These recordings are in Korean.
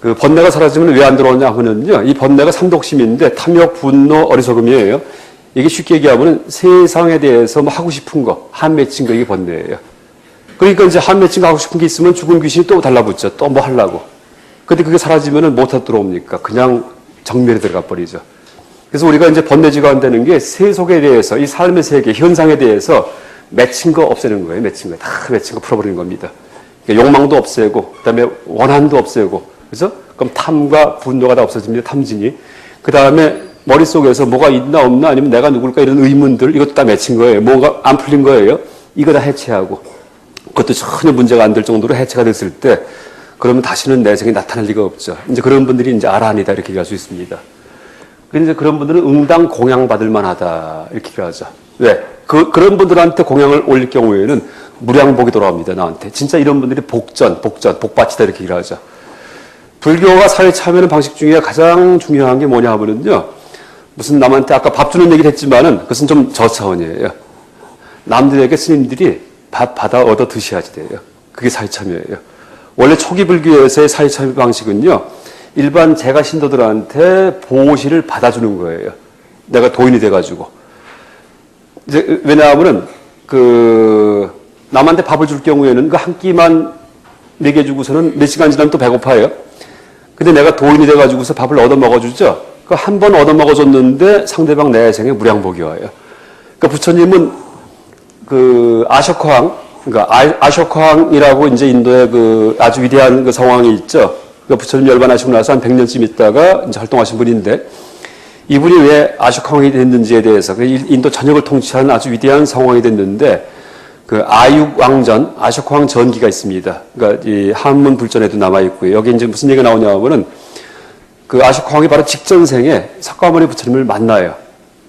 그 번뇌가 사라지면 왜 안 들어오냐 하면요. 이 번뇌가 삼독심인데 탐욕, 분노, 어리석음이에요. 이게 쉽게 얘기하면 세상에 대해서 뭐 하고 싶은 거, 한 맺힌 거 이게 번뇌예요. 그러니까 이제 한 맺힌 거 하고 싶은 게 있으면 죽은 귀신이 또 달라붙죠. 또 뭐 하려고. 근데 그게 사라지면은 못하 들어옵니까? 그냥 정면에 들어가 버리죠. 그래서 우리가 이제 번뇌지가 안 되는 게 세속에 대해서, 이 삶의 세계, 현상에 대해서 맺힌 거 없애는 거예요. 맺힌 거. 다 맺힌 거 풀어버리는 겁니다. 그러니까 욕망도 없애고, 그 다음에 원한도 없애고, 그죠? 그럼 탐과 분노가 다 없어집니다. 탐진이. 그 다음에 머릿속에서 뭐가 있나 없나 아니면 내가 누굴까 이런 의문들, 이것도 다 맺힌 거예요. 뭔가 안 풀린 거예요. 이거 다 해체하고, 그것도 전혀 문제가 안 될 정도로 해체가 됐을 때, 그러면 다시는 내생이 나타날 리가 없죠. 이제 그런 분들이 이제 아라한이다 이렇게 얘기할 수 있습니다. 그런데 이제 그런 분들은 응당 공양 받을 만하다 이렇게 얘기하죠. 왜? 그런 분들한테 공양을 올릴 경우에는 무량복이 돌아옵니다. 나한테. 진짜 이런 분들이 복받치다 이렇게 얘기하죠. 불교가 사회 참여하는 방식 중에 가장 중요한 게 뭐냐 하면은요. 무슨 남한테 아까 밥 주는 얘기를 했지만은 그것은 좀 저차원이에요. 남들에게 스님들이 밥 받아 얻어 드셔야지 돼요. 그게 사회 참여예요. 원래 초기 불교에서의 사회 참여 방식은요. 일반 제가 신도들한테 보호실을 받아주는 거예요. 내가 도인이 돼가지고. 이제 왜냐하면은 남한테 밥을 줄 경우에는 그 한 끼만 먹여주고서는 몇 시간 지나면 또 배고파요. 근데 내가 도인이 돼가지고서 밥을 얻어 먹어주죠. 그 한 번 얻어 먹어줬는데 상대방 내생에 무량복이 와요. 그러니까 부처님은 아쇼크왕, 그러니까 아쇼크왕이라고 이제 인도에 아주 위대한 그 성왕이 있죠. 그러니까 부처님 열반하시고 나서 한 100년쯤 있다가 이제 활동하신 분인데 이분이 왜 아쇼크왕이 됐는지에 대해서 인도 전역을 통치하는 아주 위대한 성왕이 됐는데 아육왕전, 아쇼크왕 전기가 있습니다. 그러니까 이 한문 불전에도 남아 있고요. 여기 이제 무슨 얘기가 나오냐 하면은 아쇼크왕이 바로 직전생에 석가모니 부처님을 만나요.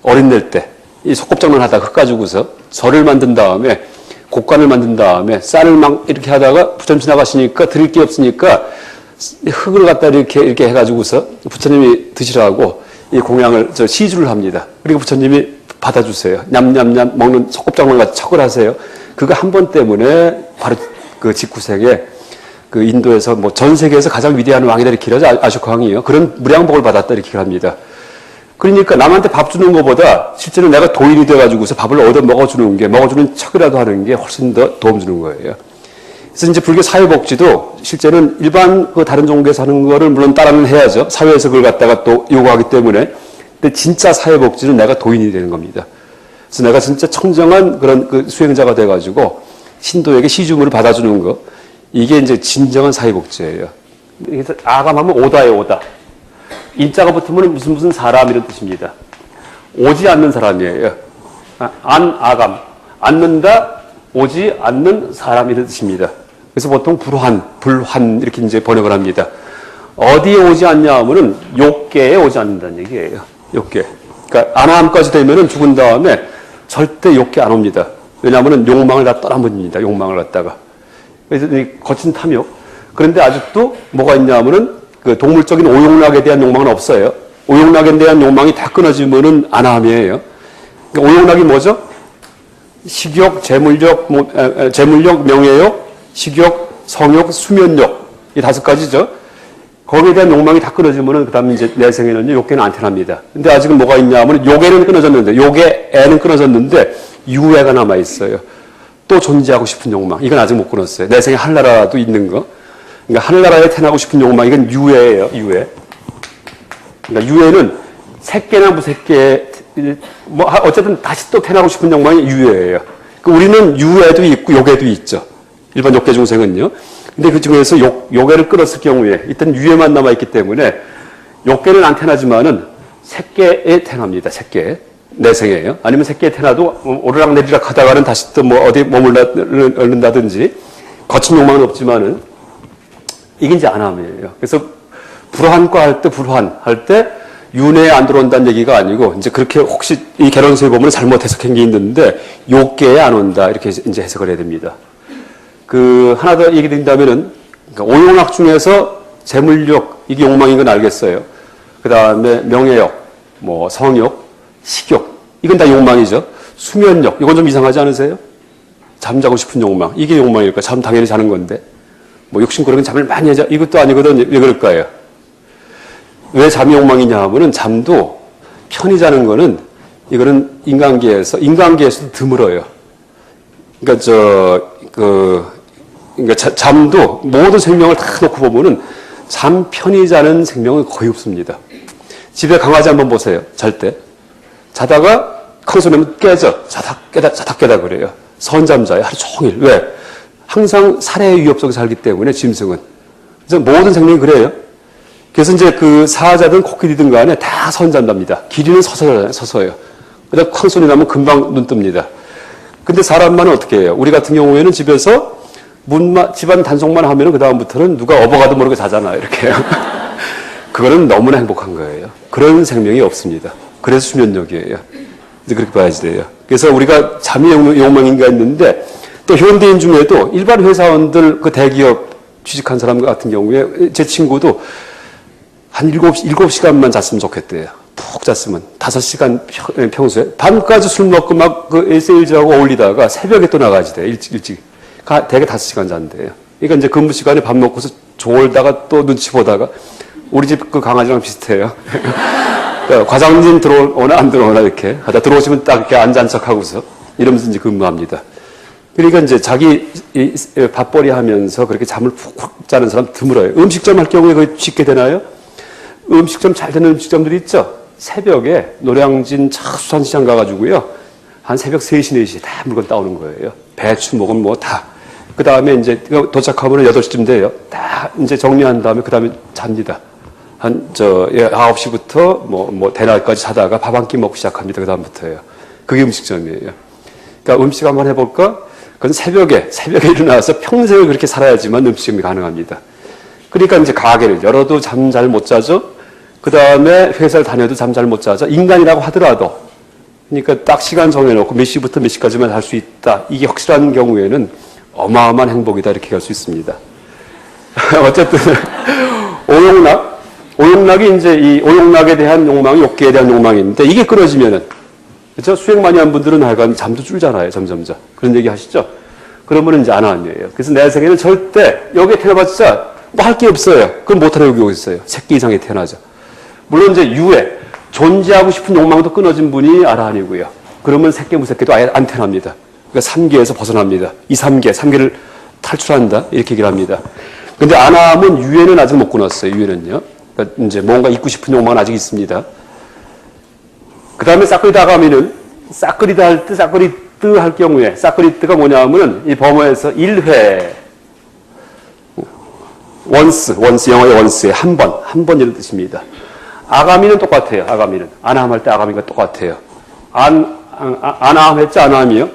어린 날 때. 이 속곱장난 하다가 흙 가지고서 절을 만든 다음에 곡간을 만든 다음에 쌀을 막 이렇게 하다가 부처님 지나가시니까 드릴 게 없으니까 흙을 갖다 이렇게 해가지고서 부처님이 드시라고 이 공양을 시주를 합니다. 그리고 부처님이 받아주세요. 냠냠냠 먹는 속곱장만 같이 척을 하세요. 그거 한 번 때문에 바로 그 직후생에 인도에서 뭐 전 세계에서 가장 위대한 왕이다 이렇게 하죠. 아쇼크왕이요. 그런 무량복을 받았다 이렇게 합니다. 그러니까 남한테 밥 주는 것보다 실제로 내가 도인이 돼가지고서 밥을 얻어 먹어주는 척이라도 하는 게 훨씬 더 도움 주는 거예요. 그래서 이제 불교 사회복지도 실제는 일반 다른 종교에서 하는 거를 물론 따라는 해야죠. 사회에서 그걸 갖다가 또 요구하기 때문에. 근데 진짜 사회복지는 내가 도인이 되는 겁니다. 그래서 내가 진짜 청정한 그런 수행자가 돼가지고 신도에게 시주물을 받아주는 거. 이게 이제 진정한 사회복지예요. 그래서 아감하면 오다예요, 오다. 인자가 붙으면 무슨 사람 이런 뜻입니다. 오지 않는 사람이에요. 아감. 앉는다, 오지 않는 사람 이런 뜻입니다. 그래서 보통 불환 이렇게 이제 번역을 합니다. 어디에 오지 않냐 하면은 욕계에 오지 않는다는 얘기예요. 욕계. 그러니까 안함까지 되면은 죽은 다음에 절대 욕계 안 옵니다. 왜냐하면은 욕망을 다 떠나버립니다. 욕망을 갖다가. 그래서 이 거친 탐욕. 그런데 아직도 뭐가 있냐 하면은 동물적인 오욕락에 대한 욕망은 없어요. 오욕락에 대한 욕망이 다 끊어지면은 안함이에요. 그러니까 오욕락이 뭐죠? 식욕, 재물욕, 명예욕, 식욕, 성욕, 수면욕. 이 5가지죠. 거기에 대한 욕망이 다 끊어지면은 그 다음에 이제 내생에는 욕계는 안 태어납니다. 근데 아직은 뭐가 있냐 하면 욕에는 끊어졌는데, 욕의 끊어졌는데, 유애가 남아있어요. 또 존재하고 싶은 욕망. 이건 아직 못 끊었어요. 내생에 하늘나라도 있는 거. 그러니까 하늘나라에 태어나고 싶은 욕망. 이건 유애예요, 유애. 그러니까 유애는 새끼나 무새끼, 뭐, 어쨌든 다시 또 태어나고 싶은 욕망이 유애예요. 그러니까 우리는 유애도 있고 욕애도 있죠. 일반 욕계 중생은요. 근데 그 중에서 욕애를 끊었을 경우에, 이때는 유애만 남아있기 때문에, 욕계는 안 태어나지만은 새끼에 태어납니다, 새끼에. 내생이에요. 아니면 새끼에 태어나도 오르락내리락 하다가는 다시 또 뭐 어디 머물른다든지, 거친 욕망은 없지만은, 이게 이제 안함이에요. 그래서 불환과 할 때 불환할 때 윤회에 안 들어온다는 얘기가 아니고 이제 그렇게 혹시 이 개론서에 보면 잘못 해석한 게 있는데 욕계에 안 온다 이렇게 이제 해석을 해야 됩니다. 하나 더 얘기 드린다면은 그러니까 오욕락 중에서 재물욕 이게 욕망인 건 알겠어요. 그 다음에 명예욕, 뭐 성욕, 식욕 이건 다 욕망이죠. 수면욕 이건 좀 이상하지 않으세요? 잠자고 싶은 욕망 이게 욕망일까? 잠 당연히 자는 건데. 뭐 욕심꾸러기는 잠을 많이 하자 이것도 아니거든. 왜 그럴까요? 왜 잠이 욕망이냐 하면은 잠도 편히 자는 거는 이거는 인간계에서도 드물어요. 그러니까 그러니까 잠도 모든 생명을 다 놓고 보면은 잠 편히 자는 생명은 거의 없습니다. 집에 강아지 한번 보세요. 잘 때. 자다가 큰 소리 나면 깨져. 자다 깨다 그래요. 선잠자요. 하루 종일. 왜? 항상 살해의 위협 속에 살기 때문에 짐승은. 그래서 모든 생명이 그래요. 그래서 이제 그 사자든 코끼리든 간에 다 선잠답니다. 길이는 서서요. 그다음 큰 소리 나면 금방 눈 뜹니다. 근데 사람만은 어떻게 해요? 우리 같은 경우에는 집에서 집안 단속만 하면은 그다음부터는 누가 업어가도 모르게 자잖아요. 이렇게. 그거는 너무나 행복한 거예요. 그런 생명이 없습니다. 그래서 수면력이에요. 이제 그렇게 봐야지 돼요. 그래서 우리가 잠이 욕망인가 했는데 또 현대인 중에도 일반 회사원들 그 대기업 취직한 사람 같은 경우에 제 친구도 한 7시간만 잤으면 좋겠대요. 푹 잤으면. 5시간 평소에. 밤까지 술 먹고 막 그 세일즈하고 어울리다가 새벽에 또 나가야지 돼요. 일찍. 대개 5시간 잔대요. 그러니까 이제 근무 시간에 밥 먹고서 졸다가 또 눈치 보다가 우리 집 그 강아지랑 비슷해요. 그러니까 과장님 들어오나 안 들어오나 이렇게 하다 들어오시면 딱 이렇게 앉은 척 하고서 이러면서 이제 근무합니다. 그러니까 이제 자기 밥벌이 하면서 그렇게 잠을 푹 자는 사람 드물어요. 음식점 할 경우에 그게 쉽게 되나요? 음식점 잘 되는 음식점들이 있죠. 새벽에 노량진 수산시장 가가지고요. 한 새벽 3시, 4시 다 물건 따오는 거예요. 배추 먹으면 뭐 다. 그 다음에 이제 도착하면 8시쯤 돼요. 다 이제 정리한 다음에 그 다음에 잡니다. 9시부터 뭐 대낮까지 자다가 밥 한 끼 먹고 시작합니다. 그 다음부터예요. 그게 음식점이에요. 그러니까 음식 한번 해볼까? 그건 새벽에 일어나서 평생을 그렇게 살아야지만 음식점이 가능합니다. 그러니까 이제 가게를 열어도 잠 잘 못 자죠? 그 다음에 회사를 다녀도 잠 잘 못 자죠? 인간이라고 하더라도. 그러니까 딱 시간 정해놓고 몇 시부터 몇 시까지만 할 수 있다. 이게 확실한 경우에는 어마어마한 행복이다. 이렇게 할 수 있습니다. 어쨌든, 오용락이 이제 이 오용락에 대한 욕망이 욕계에 대한 욕망인데 이게 끊어지면은, 그렇죠? 수행 많이 한 분들은 하여간 잠도 줄잖아요. 점점점. 그런 얘기 하시죠? 그러면 이제 아나함이에요. 그래서 내 세계는 절대 여기에 태어나봤자 뭐 할 게 없어요. 그럼 못하는 여기 있어요. 새끼 이상에 태어나죠. 물론 이제 유해, 존재하고 싶은 욕망도 끊어진 분이 아라한이고요. 그러면 새끼 무새끼도 아예 안 태어납니다. 그러니까 3계에서 벗어납니다. 3계를 탈출한다. 이렇게 얘기를 합니다. 근데 아나함은 유해는 아직 못 끊었어요. 유해는요. 그러니까 이제 뭔가 있고 싶은 욕망은 아직 있습니다. 그 다음에 사크리다 가면은 사크리드 할 경우에 사크리드가 뭐냐 하면은 이 범어에서 1회 원스 영어의 원스에 한 번 이런 뜻입니다. 아가미는 똑같아요. 아가미는 아나함 할 때 아가미가 똑같아요. 아나함 했죠. 아나함이요.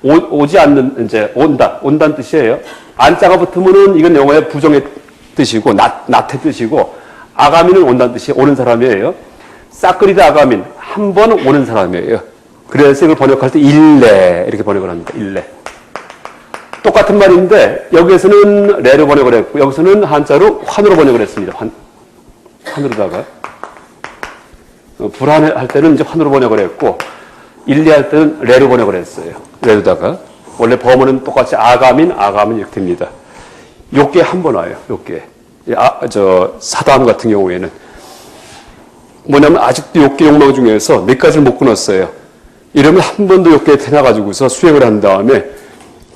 오지 않는 이제 온다는 뜻이에요. 안자가 붙으면은 이건 영어의 부정의 뜻이고 낫의 뜻이고 아가미는 온다는 뜻이 오는 사람이에요. 사크리드 아가민 한 번 오는 사람이에요. 그래서 이걸 번역할 때 일레 이렇게 번역을 합니다. 일레. 똑같은 말인데 여기에서는 레로 번역을 했고 여기서는 한자로 환으로 번역을 했습니다. 환으로다가 불안할 때는 이제 환으로 번역을 했고 일리할 때는 레로 번역을 했어요. 레로다가 원래 범어는 똑같이 아가민 이렇게 됩니다. 요게 한 번 와요. 요게 사담 같은 경우에는 뭐냐면 아직도 욕계 욕망 중에서 몇 가지를 못 끊었어요. 이러면 한 번도 욕계에 태어나가지고서 수행을 한 다음에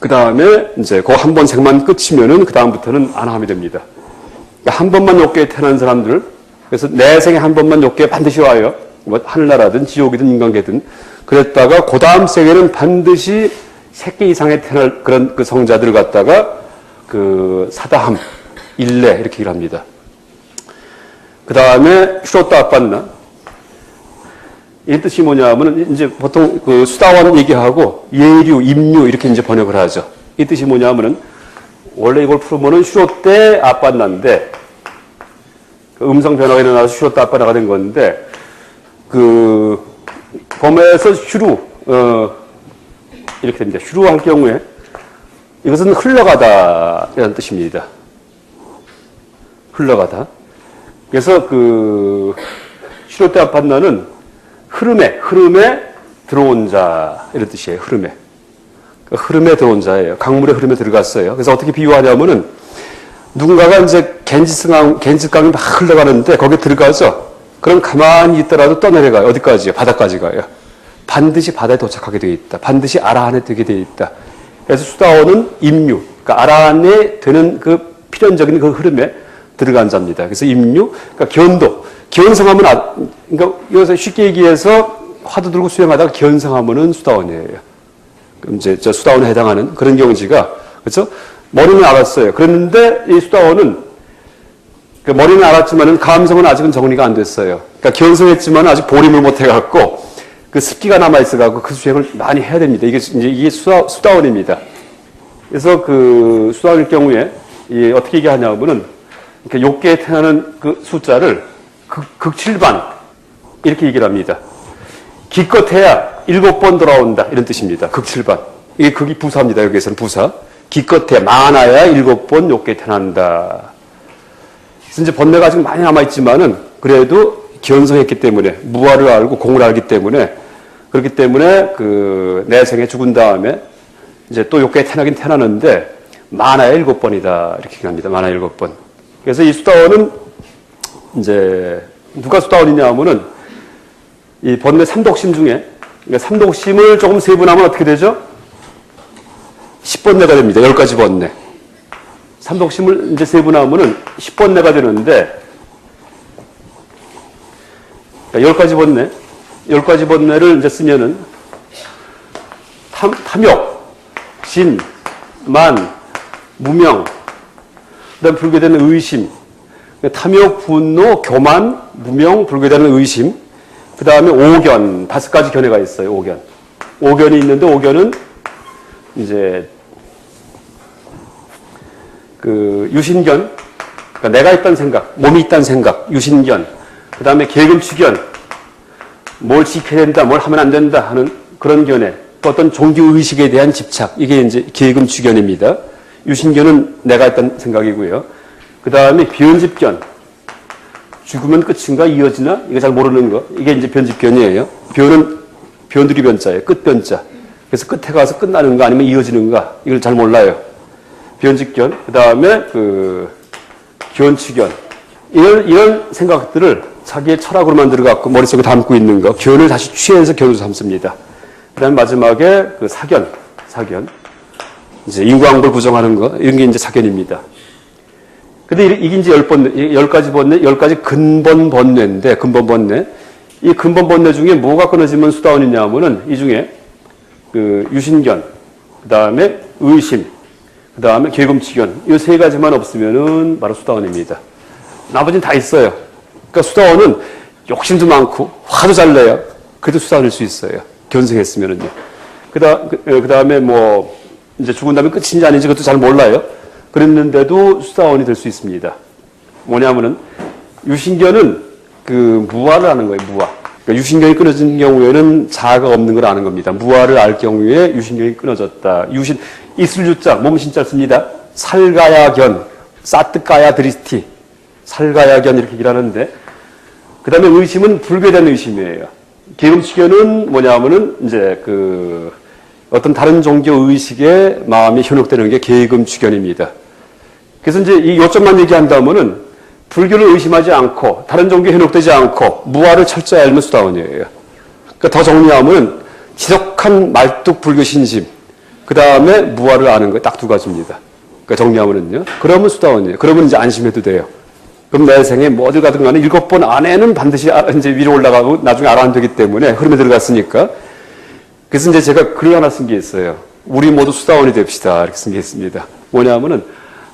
그 다음에 이제 그 한 번 생만 끝이면은 그 다음부터는 안함이 됩니다. 그러니까 한 번만 욕계에 태어난 사람들, 그래서 내 생에 한 번만 욕계에 반드시 와요. 뭐 하늘나라든 지옥이든 인간계든. 그랬다가 그 다음 세계는 반드시 새끼 이상에 태어날 그런 그 성자들을 갖다가 그 사다함, 일레 이렇게 얘기를 합니다. 그 다음에 슈로타 아빤나. 이 뜻이 뭐냐 하면 이제 보통 그 수다원 얘기하고 예류, 임류 이렇게 이제 번역을 하죠. 이 뜻이 뭐냐 하면은 원래 이걸 풀으면은 슈로때 아빤나인데 그 음성 변화가 일어나서 슈로타 아빤나가 된 건데 그 범어에서 슈루 이렇게 됩니다. 슈루 할 경우에 이것은 흘러가다 이라는 뜻입니다. 흘러가다. 그래서 그 슈로때 아빤나는 흐름에 들어온 자 이런 뜻이에요. 흐름에 들어온 자예요. 강물의 흐름에 들어갔어요. 그래서 어떻게 비유하냐면은 누군가가 이제 겐지스강이 막 흘러가는데 거기에 들어가서 그럼 가만히 있더라도 떠내려가요. 어디까지요? 바다까지 가요. 반드시 바다에 도착하게 되어 있다. 반드시 아라한에 되게 되어 있다. 그래서 수다원은 임류, 그러니까 아라한에 되는 그 필연적인 그 흐름에 들어간 자입니다. 그래서 임류, 그러니까 견도. 견성하면, 그러니까 여기서 쉽게 얘기해서 화두 들고 수행하다가 견성하면은 수다원이에요. 그럼 이제 저 수다원에 해당하는 그런 경지가, 그렇죠? 머리는 알았어요. 그랬는데 이 수다원은 그 머리는 알았지만은 감성은 아직은 정리가 안 됐어요. 그러니까 견성했지만 아직 보림을 못 해갖고 그 습기가 남아있어갖고 그 수행을 많이 해야 됩니다. 이게 수다원입니다. 그래서 그 수다원일 경우에 어떻게 얘기하냐면은 이렇게 욕계에 태어나는 그 숫자를 극칠반 이렇게 얘기를 합니다. 기껏해야 7번 돌아온다 이런 뜻입니다. 극칠반. 이게 극이 부사입니다. 여기에서는 부사. 기껏해 많아야 7번 욕계에 태어난다. 그래서 이제 번뇌가 아직 많이 남아있지만은 그래도 견성했기 때문에 무아를 알고 공을 알기 때문에 그렇기 때문에 그 내생에 죽은 다음에 이제 또 욕계에 태어나긴 태어나는데 많아야 7번이다 이렇게 얘기합니다. 많아야 7번. 그래서 이 수다원은 이제 누가 수다원이냐 하면은 이 번뇌 삼독심 중에 그러니까 삼독심을 조금 세분하면 어떻게 되죠? 10번뇌가 됩니다. 10가지 번뇌. 삼독심을 이제 세분하면은 10번뇌가 되는데 10가지 번뇌, 10가지 번뇌를 이제 쓰면은 탐욕, 진, 만, 무명, 그다음 불교되는 의심, 탐욕, 분노, 교만, 무명, 불교되는 의심, 그 다음에 오견, 5가지 견해가 있어요. 오견. 오견이 있는데 오견은 이제 그 유신견, 그러니까 내가 있다는 생각, 몸이 있다는 생각, 유신견, 그 다음에 계금추견, 뭘 지켜야 된다, 뭘 하면 안 된다 하는 그런 견해, 또 어떤 종교의식에 대한 집착, 이게 이제 계금추견입니다. 유신견은 내가 있다는 생각이고요. 그 다음에 변집견, 죽으면 끝인가 이어지나? 이거 잘 모르는 거. 이게 이제 변집견이에요. 변은 변두리 변자예요. 끝변자. 그래서 끝에 가서 끝나는가 아니면 이어지는가? 이걸 잘 몰라요. 변집견. 그 다음에 견추견. 이런 생각들을 자기의 철학으로 만들어갖고 머릿속에 담고 있는 거. 견을 다시 취해서 견으로 삼습니다. 그 다음에 마지막에 그 사견. 이제 인과응보를 부정하는 거. 이런 게 이제 사견입니다. 근데 이게 이제 10가지 번뇌, 10가지 근본 번뇌인데, 근본 번뇌. 이 근본 번뇌 중에 뭐가 끊어지면 수다원이냐 하면은 이 중에 그 유신견, 그 다음에 의심, 그 다음에 계금추견. 이 3가지만 없으면은 바로 수다원입니다. 나머지는 다 있어요. 그러니까 수다원은 욕심도 많고 화도 잘 내요. 그래도 수다원일 수 있어요. 견성했으면은요. 그 다음에 뭐, 이제 죽은 다음에 끝인지 아닌지 그것도 잘 몰라요. 그랬는데도 수다원이 될 수 있습니다. 뭐냐면은, 유신견은 그 무아를 아는 거예요, 무아. 그러니까 유신견이 끊어진 경우에는 자아가 없는 걸 아는 겁니다. 무아를 알 경우에 유신견이 끊어졌다. 있을 유자, 몸신자 씁니다. 살가야견, 사뜨가야 드리스티. 살가야견 이렇게 얘기를 하는데, 그 다음에 의심은 불교된 의심이에요. 계금추견은 뭐냐면은, 이제 어떤 다른 종교 의식에 마음이 현혹되는 게 계금추견입니다. 그래서 이제 이 요점만 얘기한다면은 불교를 의심하지 않고 다른 종교에 현혹되지 않고 무아를 철저히 알면 수다원이에요. 그러니까 더 정리하면 지독한 말뚝 불교 신심, 그 다음에 무아를 아는 거 딱 2가지입니다. 그러니까 정리하면은요. 그러면 수다원이에요. 그러면 이제 안심해도 돼요. 그럼 내 생에 뭐 어딜 가든 간에 7번 안에는 반드시 이제 위로 올라가고 나중에 알아는 되기 때문에 흐름에 들어갔으니까. 그래서 이제 제가 글을 하나 쓴 게 있어요. 우리 모두 수다원이 됩시다. 이렇게 쓴 게 있습니다. 뭐냐면은,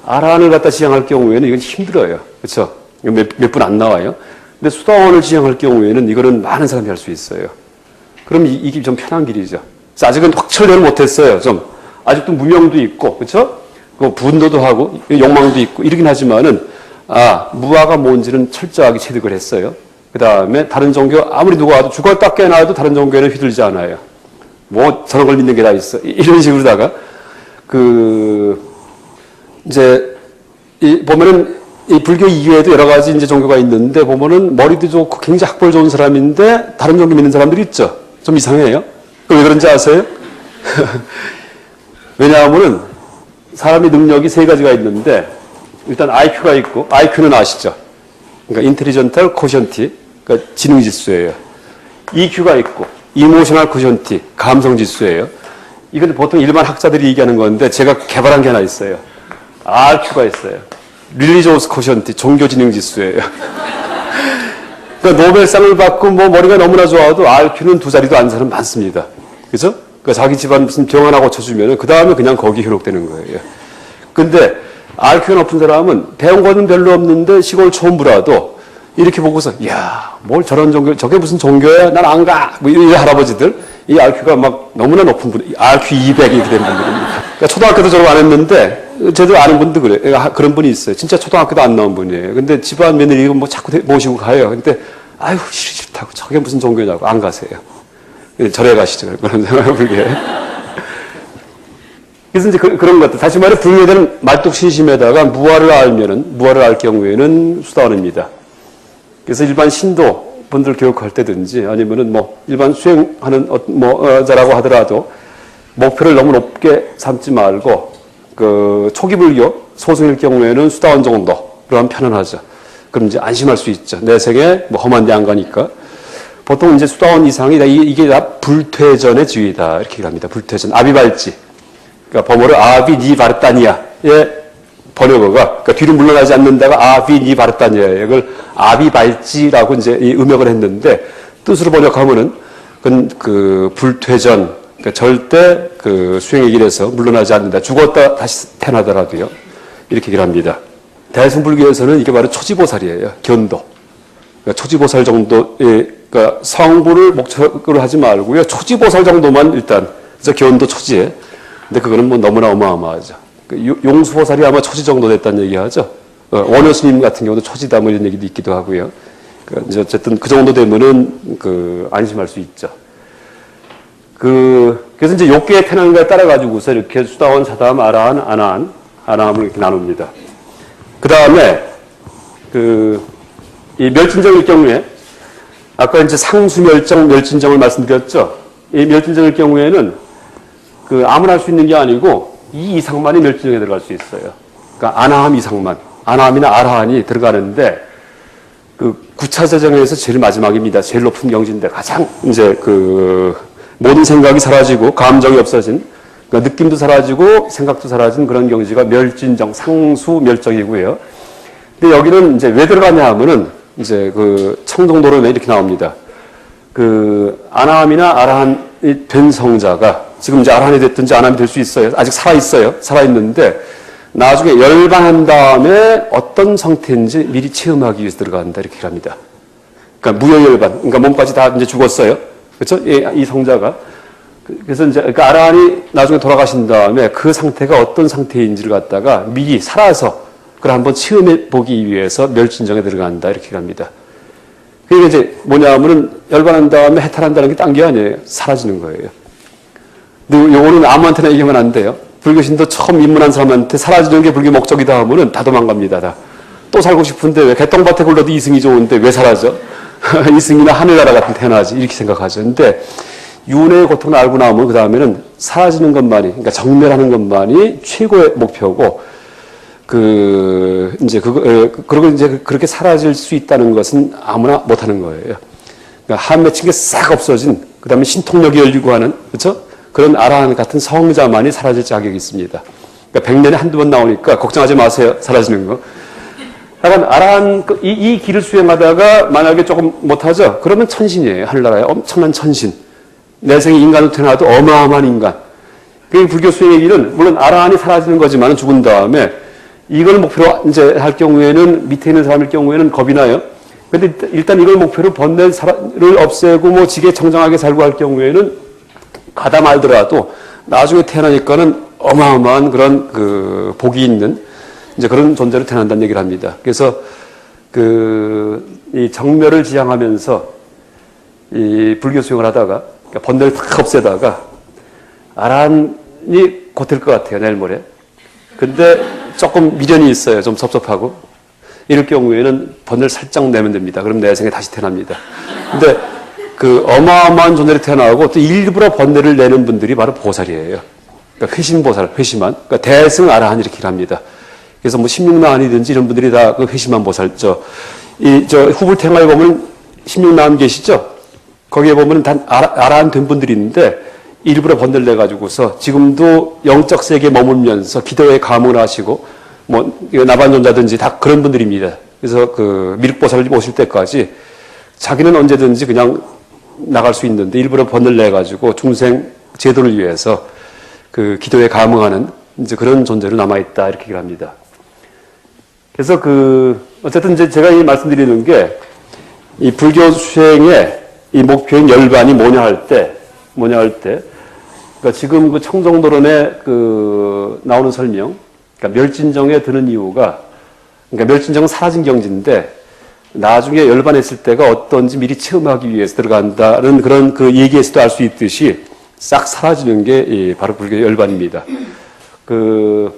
아라한을 갖다 지향할 경우에는 이건 힘들어요. 그렇죠? 몇 분 안 나와요. 근데 수다원을 지향할 경우에는 이거는 많은 사람이 할 수 있어요. 그럼 이게 좀 편한 길이죠. 아직은 확철대로 못했어요. 좀. 아직도 무명도 있고, 그렇죠? 분노도 하고, 욕망도 있고, 이러긴 하지만은, 무아가 뭔지는 철저하게 체득을 했어요. 그 다음에 다른 종교, 아무리 누가 와도 죽었다 깨어나도 다른 종교에는 휘둘리지 않아요. 뭐 저런 걸 믿는 게 다 있어. 이런 식으로다가 이제 보면은 이 불교 이외에도 여러 가지 이제 종교가 있는데 보면은 머리도 좋고 굉장히 학벌 좋은 사람인데 다른 종교 믿는 사람들이 있죠. 좀 이상해요. 왜 그런지 아세요? 왜냐하면은 사람의 능력이 3가지가 있는데 일단 IQ가 있고 IQ는 아시죠? 그러니까 인텔리전탈 코션티 그러니까 지능 지수예요. EQ가 있고, 이모셔널 코션티, 감성 지수예요. 이건 보통 일반 학자들이 얘기하는 건데 제가 개발한 게 하나 있어요. RQ가 있어요. 릴리지어스 코션티, 종교 지능 지수예요. 그러니까 노벨상을 받고 뭐 머리가 너무나 좋아도 RQ는 두 자리도 안 사람 많습니다. 그죠? 그러니까 자기 집안 무슨 병 하나 고쳐주면 그 다음에 그냥 거기 현혹되는 거예요. 근데 RQ가 높은 사람은 배운 거는 별로 없는데 시골 초음부라도 이렇게 보고서 야, 뭘 저런 종교, 저게 무슨 종교야? 난 안 가. 뭐 이 할아버지들 이 RQ가 막 너무나 높은 분, RQ 200 이렇게 된 분들입니다. 그러니까 초등학교도 졸업 안 했는데 저도 아는 분도 그래. 그런 분이 있어요. 진짜 초등학교도 안 나온 분이에요. 근데 집안 며느리 뭐 자꾸 모시고 가요. 근데 아유 싫다고 저게 무슨 종교냐고 안 가세요. 절에 가시죠. 그런 생각을 불게. 그래서 이제 그런 것들. 다시 말해 불교에는 말뚝신심에다가 무아를 알 경우에는 수다원입니다. 그래서 일반 신도 분들 교육할 때든지 아니면은 뭐 일반 수행하는 자라고 하더라도 목표를 너무 높게 삼지 말고 그 초기 불교 소승일 경우에는 수다원 정도 그러면 편안하죠. 그럼 이제 안심할 수 있죠. 내 생에 뭐 험한 데 안 가니까. 보통 이제 수다원 이상이 이게 다 불퇴전의 지위다 이렇게 합니다. 불퇴전 아비발지. 그러니까 범어를 아비니바르타니아의 번역어가 그러니까 뒤로 물러나지 않는다가 아비니바르타니아의 이걸 아비발지라고 이제 이 음역을 했는데 뜻으로 번역하면은 그 불퇴전 그러니까 절대 그 수행의 길에서 물러나지 않는다. 죽었다 다시 태어나더라도요. 이렇게 얘기를 합니다. 대승불교에서는 이게 바로 초지보살이에요. 견도. 그러니까 초지보살 정도의 그러니까 성부를 목적으로 하지 말고요. 초지보살 정도만 일단 그래서 견도 초지에. 근데 그거는 뭐 너무나 어마어마하죠. 용수보살이 아마 초지 정도 됐다는 얘기하죠. 원효 스님 같은 경우도 초지다 뭐 이런 얘기도 있기도 하고요. 그러니까 이제 어쨌든 그 정도 되면은 그 안심할 수 있죠. 그래서 이제 욕계에 태어난 거에 따라 가지고서 이렇게 수다원, 사다함, 아라한, 아나함을 이렇게 나눕니다. 그 다음에 이 멸진정일 경우에 아까 이제 상수멸정, 멸진정을 말씀드렸죠. 이 멸진정일 경우에는 아무나 할 수 있는 게 아니고 이 이상만이 멸진정에 들어갈 수 있어요. 그러니까 아나함 이상만, 아나함이나 아라한이 들어가는데 구차재정에서 제일 마지막입니다. 제일 높은 경지인데 가장 이제 모든 생각이 사라지고 감정이 없어진 그러니까 느낌도 사라지고 생각도 사라진 그런 경지가 멸진정, 상수멸정이고요. 근데 여기는 이제 왜 들어가냐 하면은 이제 청정도론에 이렇게 나옵니다. 아나함이나 아라한이 된 성자가 지금 이제 아라한이 됐든지 아나함이 될 수 있어요. 아직 살아있어요. 살아있는데 나중에 열반한 다음에 어떤 상태인지 미리 체험하기 위해서 들어간다 이렇게 합니다. 그러니까 무효열반, 그러니까 몸까지 다 이제 죽었어요. 그렇죠? 이 성자가. 그래서 이제 아라한이 나중에 돌아가신 다음에 그 상태가 어떤 상태인지를 갖다가 미리 살아서 그걸 한번 체험해 보기 위해서 멸진정에 들어간다 이렇게 합니다. 그게 이제 뭐냐면은 열반한 다음에 해탈한다는 게 딴 게 아니에요. 사라지는 거예요. 근데 요거는 아무한테나 얘기하면 안 돼요. 불교신도 처음 입문한 사람한테 사라지는 게 불교 목적이다 하면은 다 도망갑니다. 다. 또 살고 싶은데 왜 개똥밭에 굴러도 이승이 좋은데 왜 사라져? 이승이나 하늘나라 같은 태어나지 이렇게 생각하죠. 근데 윤회의 고통을 알고 나오면 그 다음에는 사라지는 것만이 그러니까 정멸하는 것만이 최고의 목표고 그리고 이제 그렇게 사라질 수 있다는 것은 아무나 못하는 거예요. 그러니까 한 맺힌 게 싹 없어진 그 다음에 신통력이 열리고 하는 그렇죠? 그런 아라한 같은 성자만이 사라질 자격이 있습니다. 그러니까 100년에 한두 번 나오니까 걱정하지 마세요. 사라지는 거. 약간 아라한 이 길을 수행하다가 만약에 조금 못하죠? 그러면 천신이에요. 하늘나라에 엄청난 천신. 내 생에 인간으로 태어나도 어마어마한 인간. 그 불교 수행의 길은 물론 아라한이 사라지는 거지만 죽은 다음에 이걸 목표로 이제 할 경우에는 밑에 있는 사람일 경우에는 겁이 나요. 근데 일단 이걸 목표로 번뇌를 없애고 뭐 지게 정정하게 살고 할 경우에는 가다 말더라도 나중에 태어나니까는 어마어마한 그런 복이 있는 이제 그런 존재로 태어난다는 얘기를 합니다. 그래서 이 정멸을 지향하면서 이 불교 수행을 하다가 그러니까 번뇌를 탁 없애다가 아란이 곧 될 것 같아요. 내일 모레. 근데 조금 미련이 있어요. 좀 섭섭하고. 이럴 경우에는 번뇌를 살짝 내면 됩니다. 그럼 내 생에 다시 태어납니다. 근데 어마어마한 존재로 태어나고 또 일부러 번뇌를 내는 분들이 바로 보살이에요. 그러니까 회심보살, 회심한. 그러니까 대승 아라한 이렇게 합니다. 그래서 뭐 16나안이든지 이런 분들이 다 회심한 보살, 후불탱화에 보면 16나음 계시죠? 거기에 보면 단 아라한 된 분들이 있는데 일부러 번들내 가지고서 지금도 영적 세계에 머물면서 기도에 감을 하시고 뭐 나반존자든지 다 그런 분들입니다. 그래서 그 미륵보살님 오실 때까지 자기는 언제든지 그냥 나갈 수 있는데 일부러 번들내 가지고 중생 제도를 위해서 그 기도에 감응하는 이제 그런 존재로 남아 있다 이렇게 얘기를 합니다. 그래서 어쨌든 이제 제가 이 말씀드리는 게 이 불교 수행의 이 목표인 열반이 뭐냐 할 때, 그러니까 지금 그 청정도론에 나오는 설명, 그러니까 멸진정에 드는 이유가, 그러니까 멸진정은 사라진 경지인데, 나중에 열반했을 때가 어떤지 미리 체험하기 위해서 들어간다는 그런 그 얘기에서도 알 수 있듯이 싹 사라지는 게 바로 불교의 열반입니다. 또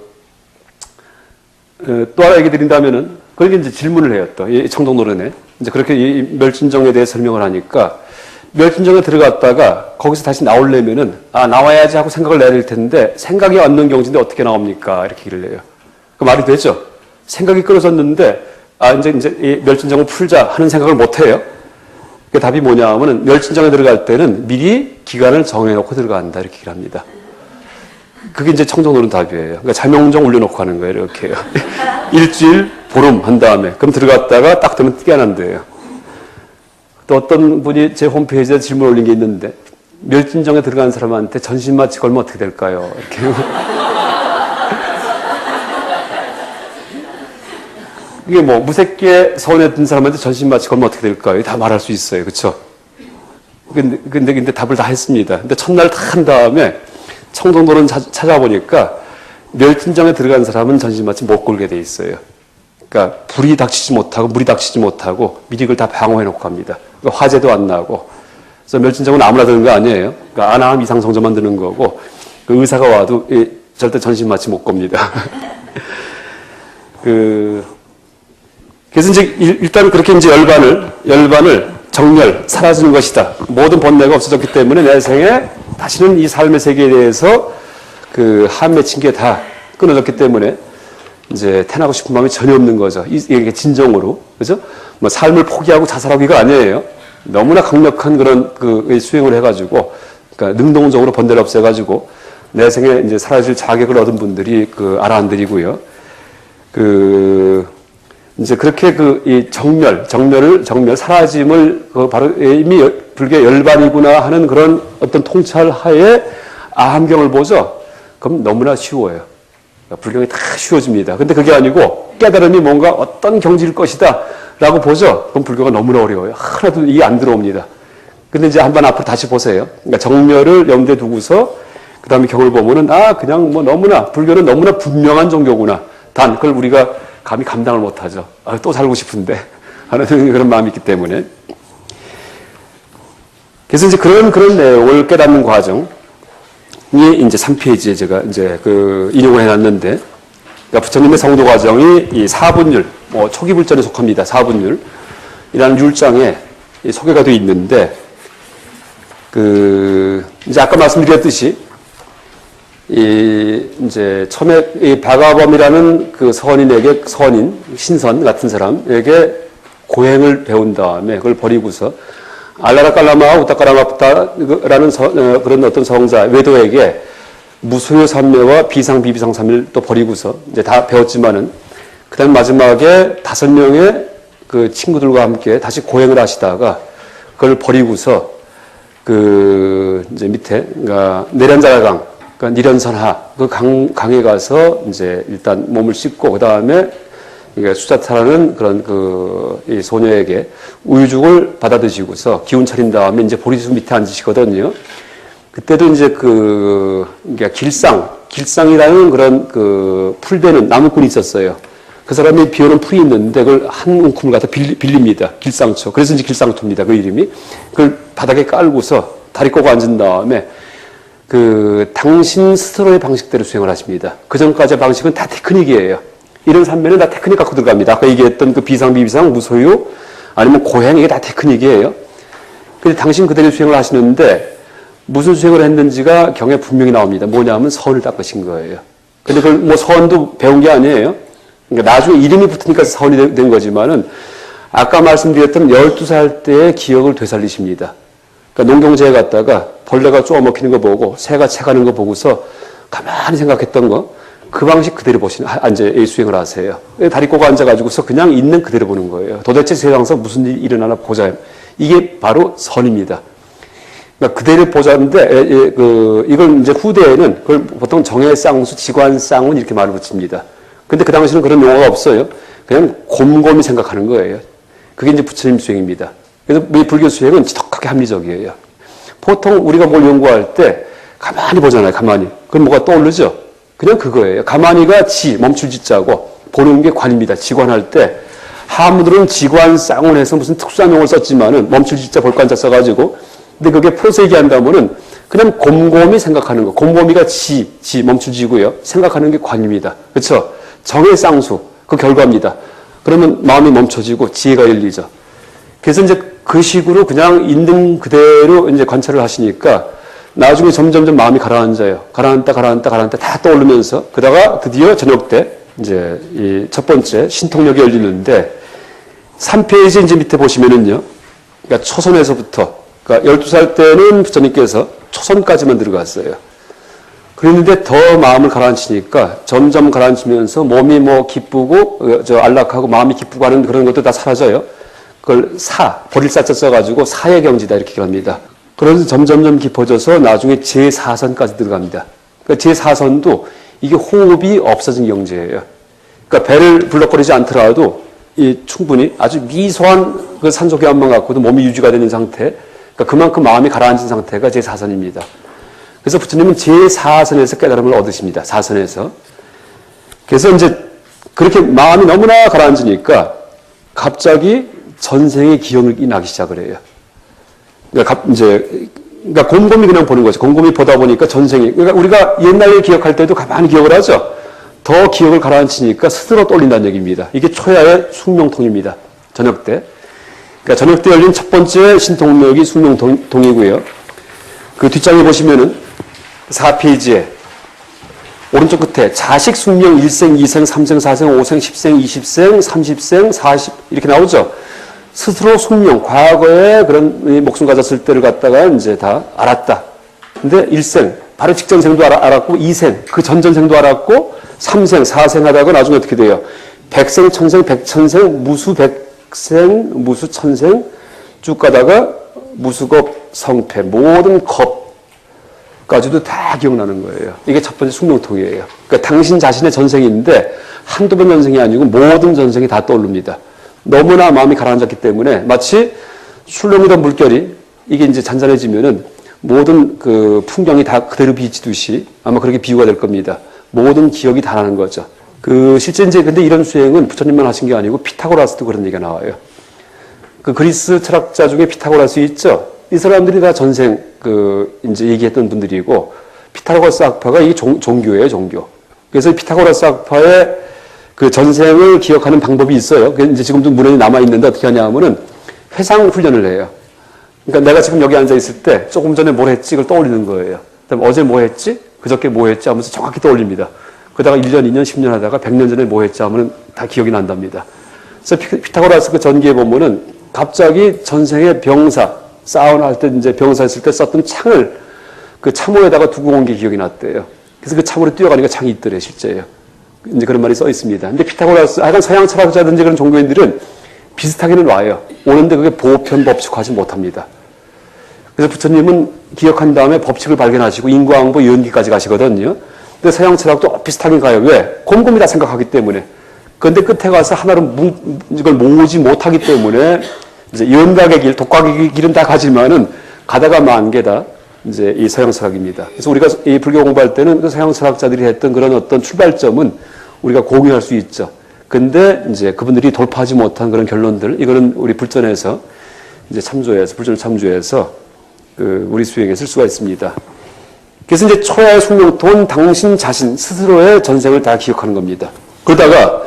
하나 얘기 드린다면은, 그렇게 이제 질문을 해요, 또. 이 청정노론에. 이제 그렇게 이 멸진정에 대해 설명을 하니까, 멸진정에 들어갔다가 거기서 다시 나오려면은, 나와야지 하고 생각을 내야 될 텐데, 생각이 없는 경지인데 어떻게 나옵니까? 이렇게 얘기를 해요. 그 말이 되죠? 생각이 끌어졌는데, 이제 이 멸진정을 풀자 하는 생각을 못 해요. 그 답이 뭐냐 하면은, 멸진정에 들어갈 때는 미리 기간을 정해놓고 들어간다. 이렇게 얘기를 합니다. 그게 이제 청정노론 답이에요. 그러니까 자명정 올려놓고 하는 거예요. 이렇게요. 일주일, 보름 한 다음에. 그럼 들어갔다가 딱 되면 뛰어난대요. 또 어떤 분이 제 홈페이지에 질문 올린 게 있는데, 멸진정에 들어간 사람한테 전신마취 걸면 어떻게 될까요? 이렇게. 이게 뭐, 무색기에 서원에 든 사람한테 전신마취 걸면 어떻게 될까요? 다 말할 수 있어요. 그쵸? 근데 답을 다 했습니다. 근데 첫날 다 한 다음에 청정도론 찾아보니까 멸진정에 들어간 사람은 전신마취 못 걸게 돼 있어요. 그러니까 불이 닥치지 못하고 물이 닥치지 못하고 미리 그걸 다 방어해 놓고 합니다. 그러니까 화재도 안 나고. 그래서 멸진정은 아무나 드는 거 아니에요. 그러니까 아나함 이상 성조만 드는 거고 그 의사가 와도 절대 전신마취 못 겁니다. 그래서 이제 일단 그렇게 이제 열반을 정멸, 사라지는 것이다. 모든 번뇌가 없어졌기 때문에 내 생에 다시는 이 삶의 세계에 대해서 한 맺힌 게 다 끊어졌기 때문에 이제 태어나고 싶은 마음이 전혀 없는 거죠. 이게 진정으로. 그죠? 뭐 삶을 포기하고 자살하고 이거 아니에요. 너무나 강력한 그런 수행을 해가지고, 그러니까 능동적으로 번뇌를 없애가지고 내 생에 이제 사라질 자격을 얻은 분들이 아라한들이고요. 이제 그렇게 이 정멸, 사라짐을 바로 이미 불교의 열반이구나 하는 그런 어떤 통찰 하에 아함경을 보죠. 그럼 너무나 쉬워요. 불경이 다 쉬워집니다. 근데 그게 아니고 깨달음이 뭔가 어떤 경지일 것이다 라고 보죠. 그럼 불교가 너무나 어려워요. 하나도 이게 안 들어옵니다. 근데 이제 한번 앞으로 다시 보세요. 그러니까 정멸을 염두에 두고서 그 다음에 경을 보면은 그냥 뭐 불교는 너무나 분명한 종교구나. 단 그걸 우리가 감히 감당을 못하죠. 또 살고 싶은데 하는 그런 마음이 있기 때문에. 그래서 이제 그런 내용을 깨닫는 과정이 이제 3페이지에 제가 이제 인용을 해놨는데, 그러니까 부처님의 성도 과정이 이 사분율, 초기 불전에 속합니다. 사분율이라는 율장에 소개가 되어 있는데, 이제 아까 말씀드렸듯이 이제 처음에 이 바가범이라는 신선 같은 사람에게 고행을 배운 다음에 그걸 버리고서 알라라깔라마 우타까라마프타라는 그런 어떤 성자 외도에게 무소요 삼매와 비상 비비상 삼매를 또 버리고서 이제 다 배웠지만은 그다음 마지막에 5명의 친구들과 함께 다시 고행을 하시다가 그걸 버리고서 이제 밑에 그러니까 내련자라강 그러니까 니련선하 강에 가서 이제 일단 몸을 씻고 그 다음에 수자타라는 그런 이 소녀에게 우유죽을 받아 드시고서 기운 차린 다음에 이제 보리수 밑에 앉으시거든요. 그때도 이제 그러니까 길상이라는 그런 풀되는 나무꾼이 있었어요. 그 사람이 비오는 풀이 있는데 그걸 한 움큼을 갖다 빌립니다. 길상초. 그래서 이제 길상토입니다. 그 이름이. 그걸 바닥에 깔고서 다리 꼬고 앉은 다음에 당신 스스로의 방식대로 수행을 하십니다. 그 전까지의 방식은 다 테크닉이에요. 이런 산매는 다 테크닉 갖고 들어갑니다. 아까 얘기했던 비상, 비비상, 무소유, 아니면 고행, 이게 다 테크닉이에요. 근데 당신 그대로 수행을 하시는데, 무슨 수행을 했는지가 경에 분명히 나옵니다. 뭐냐면 서원을 닦으신 거예요. 근데 서원도 배운 게 아니에요. 그러니까 나중에 이름이 붙으니까 서원이 된 거지만은, 아까 말씀드렸던 12살 때의 기억을 되살리십니다. 그러니까 농경지에 갔다가 벌레가 쪼아먹히는 거 보고 새가 채가는 거 보고서 가만히 생각했던 거, 그 방식 그대로 이제 수행을 하세요. 다리 꼬고 앉아가지고서 그냥 있는 그대로 보는 거예요. 도대체 세상에서 무슨 일이 일어나나 보자. 이게 바로 선입니다. 그러니까 그대로 보자는데, 이걸 이제 후대에는 그걸 보통 정해쌍수, 지관쌍운 이렇게 말을 붙입니다. 근데 그 당시에는 그런 용어가 없어요. 그냥 곰곰이 생각하는 거예요. 그게 이제 부처님 수행입니다. 그래서 우리 불교 수행은 지독하게 합리적이에요. 보통 우리가 뭘 연구할 때 가만히 보잖아요, 가만히. 그럼 뭐가 떠오르죠? 그냥 그거예요. 가만히가 지, 멈출 지자고, 보는 게 관입니다. 지관할 때. 하무들은 지관, 쌍운해서 무슨 특수한 용어를 썼지만은, 멈출 지자, 볼관자 써가지고, 근데 그게 프로서 얘기한다면은, 그냥 곰곰이 생각하는 거. 곰곰이가 지, 멈추지고요. 생각하는 게 관입니다. 그렇죠? 정의 쌍수, 그 결과입니다. 그러면 마음이 멈춰지고 지혜가 열리죠. 그래서 이제 그 식으로 그냥 있는 그대로 이제 관찰을 하시니까 나중에 점점점 마음이 가라앉아요. 가라앉다 다 떠오르면서 그러다가 드디어 저녁 때 이제 이 첫 번째 신통력이 열리는데 3페이지 이제 밑에 보시면은요. 그러니까 초선에서부터 그러니까 12살 때는 부처님께서 초선까지만 들어갔어요. 그랬는데 더 마음을 가라앉히니까 점점 가라앉히면서 몸이 뭐 기쁘고 안락하고 마음이 기쁘고 하는 그런 것도 다 사라져요. 그걸 버릴 사자 써가지고 사의 경지다 이렇게 합니다. 그래서 점점점 깊어져서 나중에 제4선까지 들어갑니다. 그러니까 제4선도 이게 호흡이 없어진 경지예요. 그러니까 배를 불럭거리지 않더라도 충분히 아주 미소한 그 산소교환만 갖고도 몸이 유지가 되는 상태, 그러니까 그만큼 마음이 가라앉은 상태가 제4선입니다. 그래서 부처님은 제4선에서 깨달음을 얻으십니다. 4선에서. 그래서 이제 그렇게 마음이 너무나 가라앉으니까 갑자기 전생의 기억이 나기 시작을 해요. 그러니까 곰곰이 그냥 보는 거죠. 곰곰이 보다 보니까 전생이. 그러니까 우리가 옛날에 기억할 때도 가만히 기억을 하죠. 더 기억을 가라앉히니까 스스로 떠올린다는 얘기입니다. 이게 초야의 숙명통입니다. 저녁 때. 그러니까 저녁 때 열린 첫 번째 신통력이 숙명통이고요. 그 뒷장에 보시면은 4페이지에 오른쪽 끝에 자식 숙명 1생, 2생, 3생, 4생, 5생, 10생, 20생, 30생, 40 이렇게 나오죠. 스스로 숙명, 과거에 그런 목숨 가졌을 때를 갖다가 이제 다 알았다. 근데 1생, 바로 직전생도 알았고, 2생, 그 전전생도 알았고, 3생, 4생 하다가 나중에 어떻게 돼요? 백생, 천생, 백천생, 무수 백생, 무수 천생 쭉 가다가 무수겁, 성패, 모든 겁까지도 다 기억나는 거예요. 이게 첫 번째 숙명통이에요. 그러니까 당신 자신의 전생인데 한두 번 전생이 아니고 모든 전생이 다 떠오릅니다. 너무나 마음이 가라앉았기 때문에 마치 술렁이던 물결이 이게 이제 잔잔해지면은 모든 그 풍경이 다 그대로 비치듯이 아마 그렇게 비유가 될 겁니다. 모든 기억이 다 나는 거죠. 실제 이제 근데 이런 수행은 부처님만 하신 게 아니고 피타고라스도 그런 얘기가 나와요. 그 그리스 철학자 중에 피타고라스 있죠? 이 사람들이 다 전생 이제 얘기했던 분들이고 피타고라스 학파가 이 종교예요, 종교. 그래서 피타고라스 학파의 그 전생을 기억하는 방법이 있어요. 이제 지금도 문헌이 남아있는데 어떻게 하냐 하면은 회상 훈련을 해요. 그러니까 내가 지금 여기 앉아있을 때 조금 전에 뭘 했지? 그걸 떠올리는 거예요. 그다음에 어제 뭐 했지? 그저께 뭐 했지? 하면서 정확히 떠올립니다. 그러다가 1년, 2년, 10년 하다가 100년 전에 뭐 했지? 하면은 다 기억이 난답니다. 그래서 피타고라스 그 전기에 보면은 갑자기 전생의 병사, 사우나 할 때 이제 병사 했을 때 썼던 창을 그 참호에다가 두고 온 게 기억이 났대요. 그래서 그 참으로 뛰어가니까 창이 있더래, 실제예요. 이제 그런 말이 써 있습니다. 근데 피타고라스, 하여간 서양 철학자든지 그런 종교인들은 비슷하게는 와요. 오는데 그게 보편 법칙화하지 못합니다. 그래서 부처님은 기억한 다음에 법칙을 발견하시고 인과응보 연기까지 가시거든요. 근데 서양 철학도 비슷하게 가요. 왜? 곰곰이 다 생각하기 때문에. 그런데 끝에 가서 하나로 이걸 모으지 못하기 때문에 이제 연각의 길, 독각의 길은 다 가지만은 가다가 만 게 다 이제 이 서양 철학입니다. 그래서 우리가 이 불교 공부할 때는 그 서양 철학자들이 했던 그런 어떤 출발점은 우리가 공유할 수 있죠. 근데 이제 그분들이 돌파하지 못한 그런 결론들, 이거는 우리 불전에서 이제 불전을 참조해서 우리 수행에 쓸 수가 있습니다. 그래서 이제 초야의 숙명통은 당신 자신 스스로의 전생을 다 기억하는 겁니다. 그러다가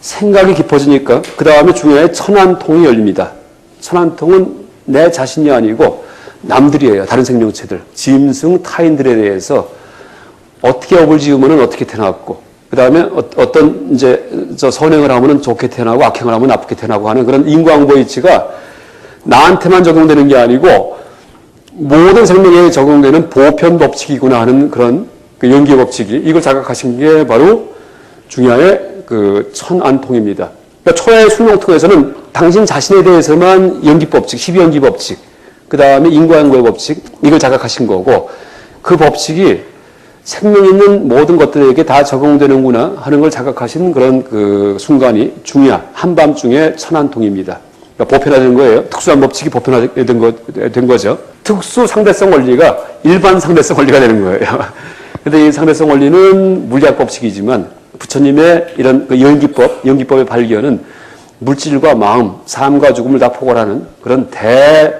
생각이 깊어지니까 그 다음에 중요한 천안통이 열립니다. 천안통은 내 자신이 아니고 남들이에요. 다른 생명체들, 짐승, 타인들에 대해서 어떻게 업을 지으면 어떻게 태어났고 그 다음에 어떤 이제 저 선행을 하면은 좋게 태어나고 악행을 하면 나쁘게 태어나고 하는 그런 인과응보 이치가 나한테만 적용되는 게 아니고 모든 생명에 적용되는 보편 법칙이구나 하는 그런 그 연기 법칙이 이걸 자각하신 게 바로 중야의 그 천안통입니다. 그러니까 초야의 숙명통에서는 당신 자신에 대해서만 연기 법칙, 12연기 법칙, 그 다음에 인과응보의 법칙 이걸 자각하신 거고 그 법칙이 생명 있는 모든 것들에게 다 적용되는구나 하는 걸 자각하신 그런 그 순간이 중야 한밤중의 천안통입니다. 그러니까 보편화된 거예요. 특수한 법칙이 보편화된 거죠. 특수 상대성 원리가 일반 상대성 원리가 되는 거예요. 그런데 이 상대성 원리는 물리학 법칙이지만 부처님의 이런 그 연기법의 발견은 물질과 마음, 삶과 죽음을 다 포괄하는 그런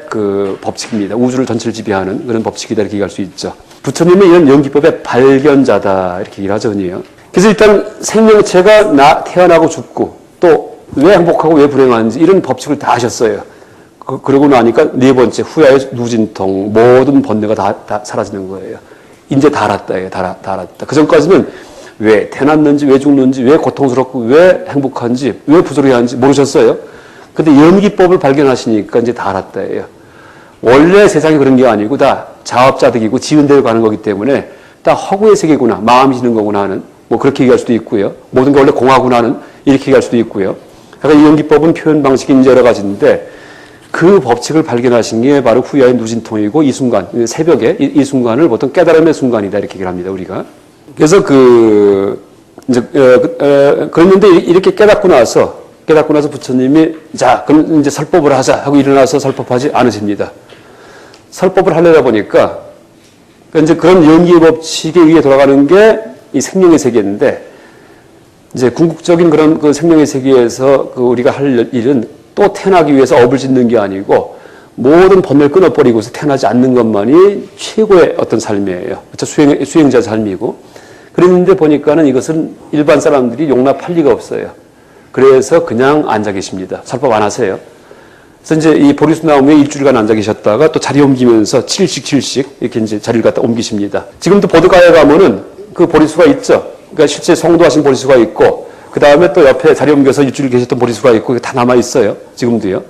그 법칙입니다. 우주를 전체를 지배하는 그런 법칙이다 이렇게 얘기할 수 있죠. 부처님의 이런 연기법의 발견자다 이렇게 얘기를 하죠. 그래서 일단 생명체가 태어나고 죽고 또 왜 행복하고 왜 불행한지 이런 법칙을 다 하셨어요. 그러고 나니까 네 번째 후야의 누진통 모든 번뇌가 다 사라지는 거예요. 이제 다 알았다. 다 알았다. 그 전까지는 왜 태어났는지 왜 죽는지 왜 고통스럽고 왜 행복한지 왜 부조리한지 모르셨어요. 근데 연기법을 발견하시니까 이제 다 알았다예요. 원래 세상이 그런 게 아니고 다 자업자득이고 지은 대로 가는 거기 때문에 다 허구의 세계구나 마음이 지는 거구나 하는 뭐 그렇게 얘기할 수도 있고요. 모든 게 원래 공하구나 하는 이렇게 얘기할 수도 있고요. 그러니까 이 연기법은 표현 방식이 이제 여러 가지인데 그 법칙을 발견하신 게 바로 후야의 누진통이고 이 순간 새벽에 이 순간을 보통 깨달음의 순간이다 이렇게 얘기를 합니다. 우리가. 그래서 그랬는데 이렇게 깨닫고 나서 부처님이 자 그럼 이제 설법을 하자 하고 일어나서 설법하지 않으십니다. 설법을 하려다 보니까 이제 그런 연기의 법칙에 의해 돌아가는 게 이 생명의 세계인데 이제 궁극적인 그런 그 생명의 세계에서 그 우리가 할 일은 또 태어나기 위해서 업을 짓는 게 아니고 모든 번뇌를 끊어버리고서 태어나지 않는 것만이 최고의 어떤 삶이에요. 그렇죠? 수행자 삶이고. 그랬는데 보니까는 이것은 일반 사람들이 용납할 리가 없어요. 그래서 그냥 앉아 계십니다. 설법 안 하세요. 그래서 이제 이 보리수 나무에 일주일간 앉아 계셨다가 또 자리 옮기면서 7씩 이렇게 이제 자리를 갖다 옮기십니다. 지금도 보드가에 가면은 그 보리수가 있죠. 그러니까 실제 성도하신 보리수가 있고, 그 다음에 또 옆에 자리 옮겨서 일주일 계셨던 보리수가 있고, 다 남아 있어요. 지금도요.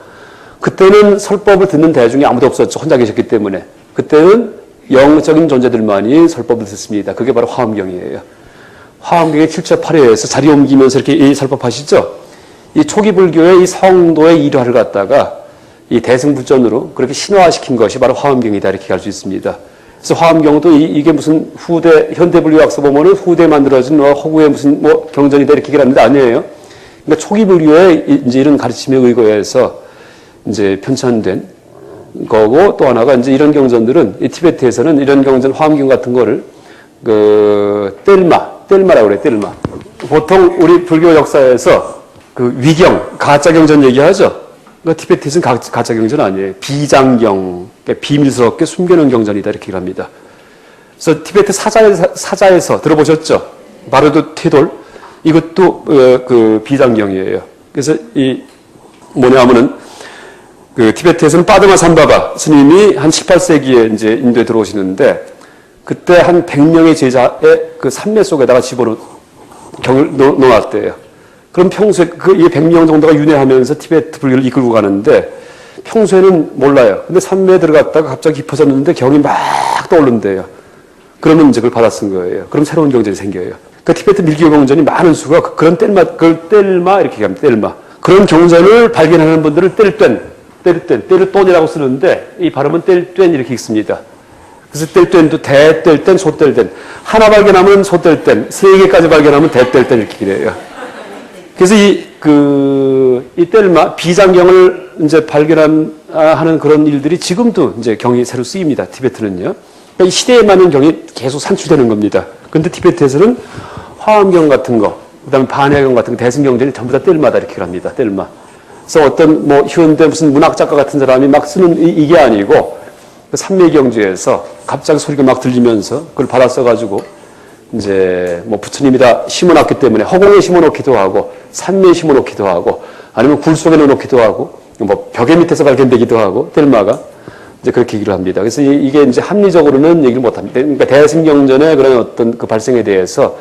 그때는 설법을 듣는 대중이 아무도 없었죠. 혼자 계셨기 때문에. 그때는 영적인 존재들만이 설법을 듣습니다. 그게 바로 화엄경이에요. 화엄경의 7차 8회에서 자리 옮기면서 이렇게 설법하시죠. 이 초기 불교의 이 성도의 일화를 갖다가 이 대승불전으로 그렇게 신화시킨 것이 바로 화엄경이다 이렇게 할 수 있습니다. 그래서 화엄경도 이게 무슨 현대 불교학서 보면은 후대 만들어진 허구의 무슨 경전이다 이렇게 얘기를 하는데 아니에요. 그러니까 초기 불교의 이제 이런 가르침에 의거해서 이제 편찬된 거고 또 하나가 이제 이런 경전들은 이 티베트에서는 이런 경전 화엄경 같은 거를 뗄마라고 그래요. 뗄마. 보통 우리 불교 역사에서 그 위경, 가짜 경전 얘기하죠. 그러니까 티베트에서는 가짜 경전 아니에요. 비장경, 그러니까 비밀스럽게 숨겨놓은 경전이다 이렇게 합니다. 그래서 티베트 사자에서 들어보셨죠? 바르도 테돌 이것도 그 비장경이에요. 그래서 이 뭐냐면은 그 티베트에서는 빠드마 삼바바 스님이 한 18세기에 이제 인도에 들어오시는데 그때 한 100명의 제자의 그 산매 속에다가 집어넣은 경을 놓았대요. 그럼 평소에 이 100명 정도가 윤회하면서 티베트 불교를 이끌고 가는데 평소에는 몰라요. 근데 산매에 들어갔다가 갑자기 깊어졌는데 경이 막 떠오른대요. 그러면 이제 그걸 받아 쓴 거예요. 그럼 새로운 경전이 생겨요. 그 티베트 밀교 경전이 많은 수가 그런 그걸 뗄마 이렇게 얘기합니다. 뗄마. 그런 경전을 발견하는 분들을 뗄돈이라고 쓰는데 이 발음은 뗄된 이렇게 읽습니다. 그래서 뗄된도 대뗄된, 소뗄된. 하나 발견하면 소뗄된, 3개까지 발견하면 대뗄된 이렇게 그래요. 그래서 이 뗄마, 비장경을 이제 하는 그런 일들이 지금도 이제 경이 새로 쓰입니다. 티베트는요. 그러니까 이 시대에 맞는 경이 계속 산출되는 겁니다. 근데 티베트에서는 화엄경 같은 거, 그 다음에 반야경 같은 거, 대승경전이 전부 다 뗄마다 이렇게 합니다. 뗄마. 그래서 어떤 현대 무슨 문학작가 같은 사람이 막 쓰는 이게 아니고, 그 삼매경주에서 갑자기 소리가 막 들리면서 그걸 받아 써가지고 이제 부처님이 다 심어놨기 때문에 허공에 심어놓기도 하고 산매에 심어놓기도 하고 아니면 굴 속에 넣어놓기도 하고 벽에 밑에서 발견되기도 하고 뗄마가 이제 그렇게 얘기를 합니다. 그래서 이게 이제 합리적으로는 얘기를 못합니다. 그러니까 대승경전의 그런 어떤 그 발생에 대해서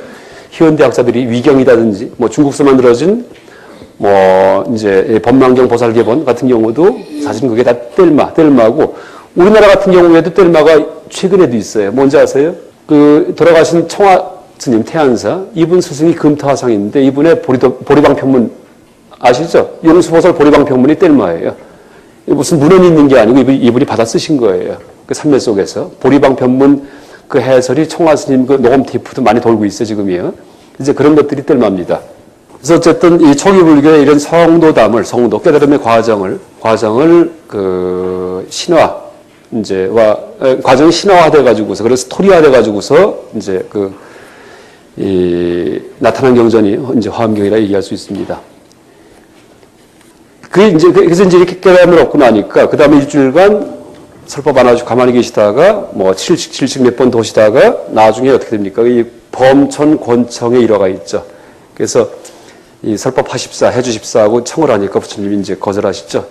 현대학자들이 위경이라든지 뭐 중국서 만들어진 뭐 이제 법망경 보살계본 같은 경우도 사실은 그게 다 뗄마고 우리나라 같은 경우에도 뗄마가 최근에도 있어요. 뭔지 아세요? 그 돌아가신 청화 스님 태안사 이분 스승이 금타화상인데 이분의 보리방편문 아시죠? 용수보살 보리방편문이 뗄마예요. 무슨 문헌이 있는 게 아니고 이분이 받아 쓰신 거예요. 그 산매 속에서 보리방편문 그 해설이 청화 스님 그 녹음 테이프도 많이 돌고 있어요 지금이요. 이제 그런 것들이 뗄마입니다. 그래서 어쨌든 이 초기 불교의 이런 성도담을 깨달음의 과정을 그 신화 과정이 신화화돼 가지고서 그래서 스토리화돼 가지고서 이제 나타난 경전이 이제 화엄경이라 얘기할 수 있습니다. 그래서 이제 이렇게 깨달음을 얻고 나니까 그 다음에 일주일간 설법 안 하시고 가만히 계시다가 뭐 7식 몇 번 도시다가 나중에 어떻게 됩니까? 이 범천 권청의 일화가 있죠. 그래서 이 설법 하십사, 해주십사하고 청을 하니까 부처님이 이제 거절하시죠.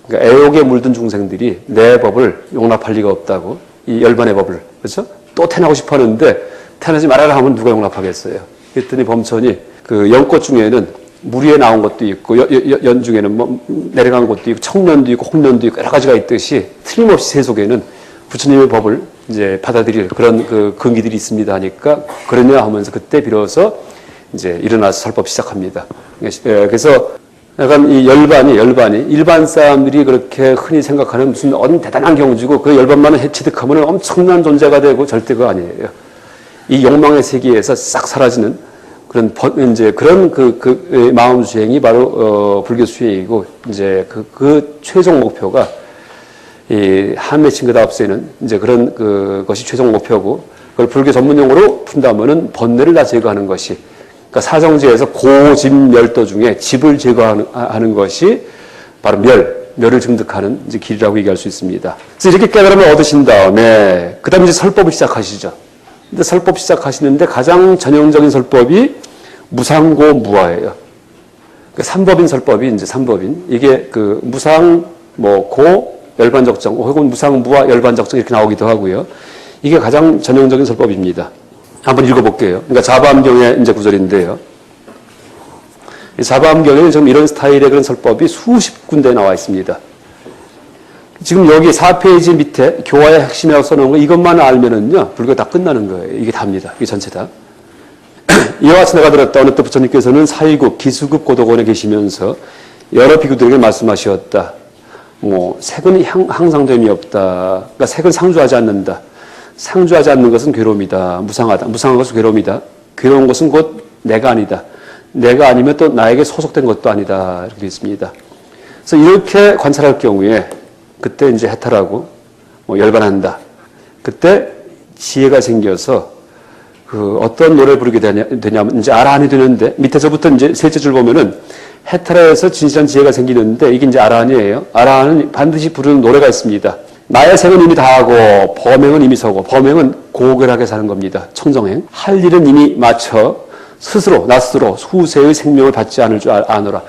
그러니까 애욕에 물든 중생들이 내 법을 용납할 리가 없다고. 이 열반의 법을. 그렇죠? 또 태어나고 싶어 하는데 태어나지 말아라 하면 누가 용납하겠어요. 그랬더니 범천이 그 연꽃 중에는 물 위에 나온 것도 있고 연 중에는 뭐 내려간 것도 있고 청년도 있고 홍년도 있고 여러 가지가 있듯이 틀림없이 세속에는 부처님의 법을 이제 받아들일 그런 그 근기들이 있습니다 하니까 그러냐 하면서 그때 비로소 이제 일어나서 설법 시작합니다. 그래서 약간 이 열반이 일반 사람들이 그렇게 흔히 생각하는 무슨 대단한 경지고 그 열반만을 취득하면 엄청난 존재가 되고 절대 그거 아니에요. 이 욕망의 세계에서 싹 사라지는 그런 마음 수행이 바로 불교 수행이고 이제 그 최종 목표가 이 한매칭거다 앞세는 이제 그런 것이 최종 목표고 그걸 불교 전문 용어로 푼다면은 번뇌를 다 제거하는 것이 그러니까 사정제에서 고집멸도 중에 집을 제거하는 것이 바로 멸을 증득하는 이제 길이라고 얘기할 수 있습니다. 그래서 이렇게 깨달음을 얻으신 다음에 그다음에 이제 설법을 시작하시죠. 근데 설법 시작하시는데 가장 전형적인 설법이 무상고 무아예요. 그 삼법인 설법이 이제 삼법인 이게 그 무상 고 열반적정 혹은 무상 무아 열반적정 이렇게 나오기도 하고요. 이게 가장 전형적인 설법입니다. 한번 읽어볼게요. 그러니까 자바암경의 이제 구절인데요. 이 자바암경에는 지금 이런 스타일의 그런 설법이 수십 군데 나와 있습니다. 지금 여기 4페이지 밑에 교화의 핵심이라고 써놓은 거 이것만 알면은요 불교 다 끝나는 거예요. 이게 답니다. 이게 전체 다. 이와 같이 내가 들었다. 어느 때 부처님께서는 사위급, 기수급 고도원에 계시면서 여러 비구들에게 말씀하셨다. 뭐 색은 항상됨이 없다. 그러니까 색은 상주하지 않는다. 상주하지 않는 것은 괴로움이다. 무상하다. 무상한 것은 괴로움이다. 괴로운 것은 곧 내가 아니다. 내가 아니면 또 나에게 소속된 것도 아니다. 이렇게 되어 있습니다. 그래서 이렇게 관찰할 경우에 그때 이제 해탈하고 뭐 열반한다. 그때 지혜가 생겨서 그 어떤 노래를 부르게 되냐면 이제 아라한이 되는데 밑에서부터 이제 셋째 줄 보면은 해탈해서 진실한 지혜가 생기는데 이게 이제 아라한이에요. 아라한은 반드시 부르는 노래가 있습니다. 나의 생은 이미 다하고 범행은 이미 서고 범행은 고결하게 사는 겁니다. 청정행. 할 일은 이미 마쳐 나 스스로 후세의 생명을 받지 않을 줄 아노라.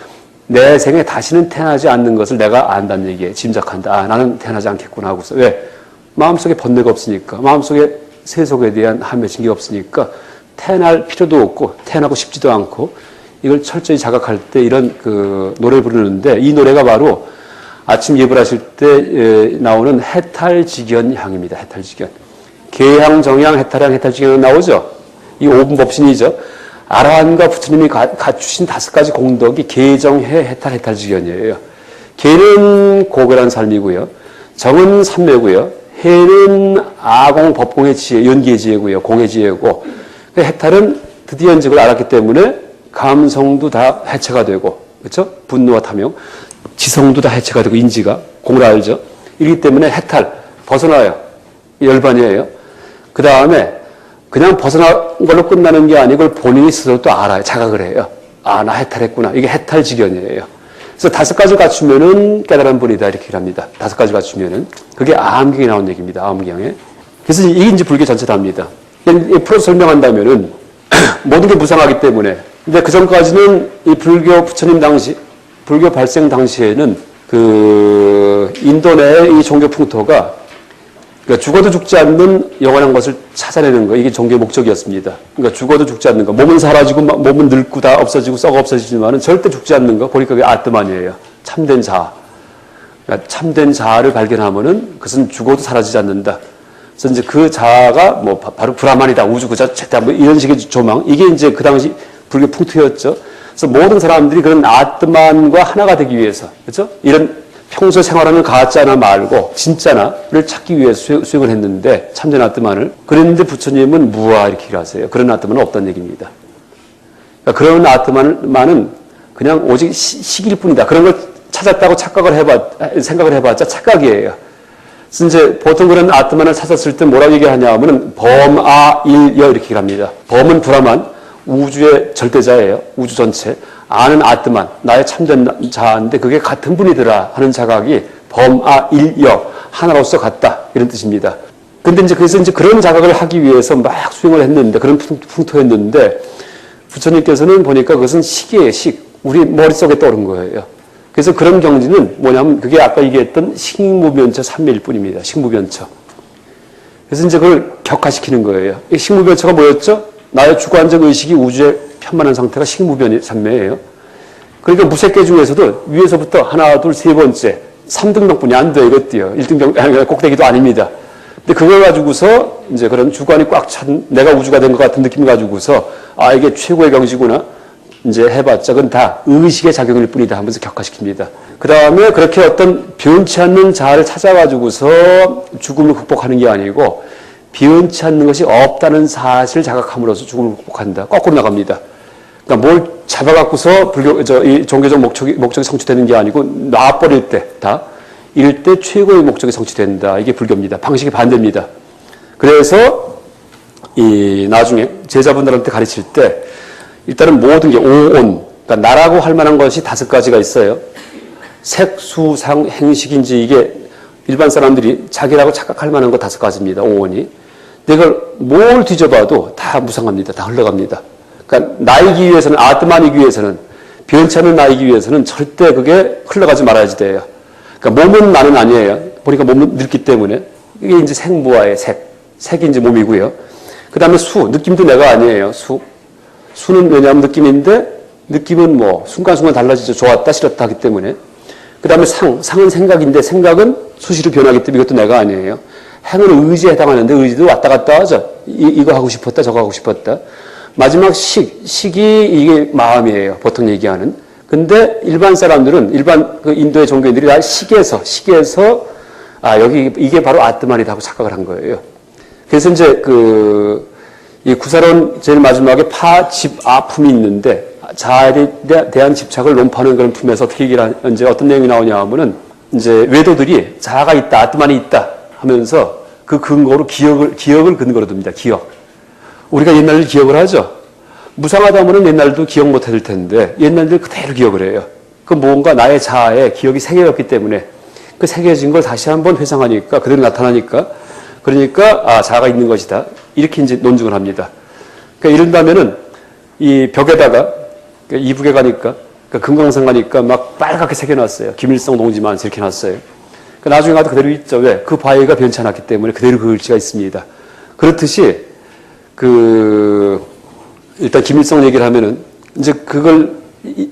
내 생에 다시는 태어나지 않는 것을 내가 안다는 얘기에 짐작한다. 나는 태어나지 않겠구나 하고서. 왜? 마음속에 번뇌가 없으니까. 마음속에 세속에 대한 한매칭이 없으니까 태어날 필요도 없고 태어나고 싶지도 않고 이걸 철저히 자각할 때 이런 노래를 부르는데 이 노래가 바로 아침 예불 하실 때 나오는 해탈직연향입니다. 해탈직연. 계향, 정향, 해탈향, 해탈직연은 나오죠. 이 5분 법신이죠. 아라한과 부처님이 갖추신 5가지 공덕이 계정해, 해탈직연이에요. 계는 고결한 삶이고요. 정은 삼매고요. 해는 아공, 법공의 지혜, 연기의 지혜고요. 공의 지혜고. 해탈은 드디어 이제 그걸 알았기 때문에 감성도 다 해체가 되고, 그렇죠? 분노와 탐욕. 지성도 다 해체가 되고 인지가 공을 알죠. 이기 때문에 해탈 벗어나요. 열반이에요. 그 다음에 그냥 벗어난 걸로 끝나는 게 아니고 본인이 스스로 또 알아요. 자각을 해요. 아, 나 해탈했구나. 이게 해탈직연이에요. 그래서 5가지 갖추면은 깨달은 분이다 이렇게 합니다. 5가지 갖추면은 그게 아함경에 나온 얘기입니다. 아함경에. 그래서 이게 이제 불교 전체답니다. 풀어 설명한다면은 모든 게 무상하기 때문에. 근데 그 전까지는 이 불교 부처님 당시 불교 발생 당시에는 그 인도 내의 이 종교 풍토가 그러니까 죽어도 죽지 않는 영원한 것을 찾아내는 거, 이게 종교의 목적이었습니다. 그러니까 죽어도 죽지 않는 거, 몸은 사라지고 몸은 늙고 다 없어지고 썩어 없어지지만은 절대 죽지 않는 거, 보니까 그게 아트만이에요. 참된 자아. 그러니까 참된 자아를 발견하면은 그것은 죽어도 사라지지 않는다. 그래서 이제 그 자아가 뭐 바로 브라만이다, 우주 그 자체다, 뭐 이런 식의 조망, 이게 이제 그 당시 불교 풍토였죠. 그래서 모든 사람들이 그런 아트만과 하나가 되기 위해서, 그렇죠? 이런 평소 생활하는 가짜나 말고 진짜나를 찾기 위해서 수행을 했는데, 참된 아트만을. 그랬는데 부처님은 무아 이렇게 얘기하세요. 그런 아트만은 없다는 얘기입니다. 그러니까 그런 아트만은 그냥 오직 시기일 뿐이다. 그런 걸 찾았다고 생각을 해봤자 착각이에요. 그래서 이제 보통 그런 아트만을 찾았을 때 뭐라고 얘기하냐면은 범아일여 이렇게 얘기를 합니다. 범은 브라만, 우주의 절대자예요. 우주 전체. 아는 아트만, 나의 참된 자아인데 그게 같은 분이더라 하는 자각이 범아일여, 하나로서 같다, 이런 뜻입니다. 근데 이제 그래서 이제 그런 자각을 하기 위해서 막 수행을 했는데, 그런 풍토였는데, 부처님께서는 보니까 그것은 식이에요, 식. 우리 머릿속에 떠오른 거예요. 그래서 그런 경지는 뭐냐면 그게 아까 얘기했던 식무변처 삼매일 뿐입니다. 식무변처. 그래서 이제 그걸 격화시키는 거예요. 이 식무변처가 뭐였죠? 나의 주관적 의식이 우주에 편만한 상태가 식무변 삼매예요. 그러니까 무색계 중에서도 위에서부터 하나, 둘, 세 번째, 3등병뿐이 안 돼, 이것도요. 1등병, 꼭대기도 아닙니다. 근데 그걸 가지고서 이제 그런 주관이 꽉 찬, 내가 우주가 된 것 같은 느낌 가지고서, 아, 이게 최고의 경지구나. 이제 해봤자 그건 다 의식의 작용일 뿐이다 하면서 격화시킵니다. 그 다음에 그렇게 어떤 변치 않는 자아를 찾아가지고서 죽음을 극복하는 게 아니고, 변치 않는 것이 없다는 사실을 자각함으로써 죽음을 극복한다. 거꾸로 나갑니다. 그러니까 뭘 잡아갖고서 이 종교적 목적이 성취되는 게 아니고, 놔버릴 때, 이럴 때 최고의 목적이 성취된다. 이게 불교입니다. 방식이 반대입니다. 그래서, 나중에 제자분들한테 가르칠 때, 일단은 모든 게 오온, 그러니까 나라고 할 만한 것이 5가지가 있어요. 색, 수, 상, 행식인지 이게 일반 사람들이 자기라고 착각할 만한 거 5가지입니다. 오온이. 근데 이걸 뭘 뒤져봐도 다 무상합니다. 다 흘러갑니다. 그러니까 나이기 위해서는, 아트만이기 위해서는, 변치 않는 나이기 위해서는 절대 그게 흘러가지 말아야지 돼요. 그러니까 몸은 나는 아니에요. 보니까 몸은 늙기 때문에. 이게 이제 생무아의 색이 이제 몸이고요. 그 다음에 수, 느낌도 내가 아니에요. 수는 왜냐하면 느낌인데, 느낌은 뭐 순간순간 달라지죠. 좋았다, 싫었다 하기 때문에. 그 다음에 상은 생각인데, 생각은 수시로 변하기 때문에 이것도 내가 아니에요. 행은 의지에 해당하는데, 의지도 왔다 갔다 하죠. 이거 하고 싶었다, 저거 하고 싶었다. 마지막 식이 이게 마음이에요. 보통 얘기하는. 근데 일반 사람들은, 일반 그 인도의 종교인들이 다 식에서, 아, 이게 바로 아트만이다 하고 착각을 한 거예요. 그래서 이제 이 구사론 제일 마지막에 아픔이 있는데, 자아에 대한 집착을 논파하는 그런 품에서 어떻게 이제 어떤 내용이 나오냐 하면은, 이제 외도들이 자아가 있다, 아트만이 있다 하면서 그 근거로 기억을 근거로 듭니다. 기억. 우리가 옛날을 기억을 하죠. 무상하다 하면은 옛날도 기억 못 해줄 텐데, 옛날들 그대로 기억을 해요. 그 뭔가 나의 자아에 기억이 새겨졌기 때문에 그 새겨진 걸 다시 한번 회상하니까, 그대로 나타나니까, 그러니까, 아, 자아가 있는 것이다. 이렇게 이제 논증을 합니다. 그러니까 이런다면은, 이 벽에다가, 그러니까 이북에 가니까, 그러니까 금강산 가니까 막 빨갛게 새겨놨어요. 김일성 동지만 이렇게 놨어요. 그러니까 나중에 가도 그대로 있죠. 왜? 그 바위가 변치 않았기 때문에 그대로 그 글씨가 있습니다. 그렇듯이, 일단 김일성 얘기를 하면은, 이제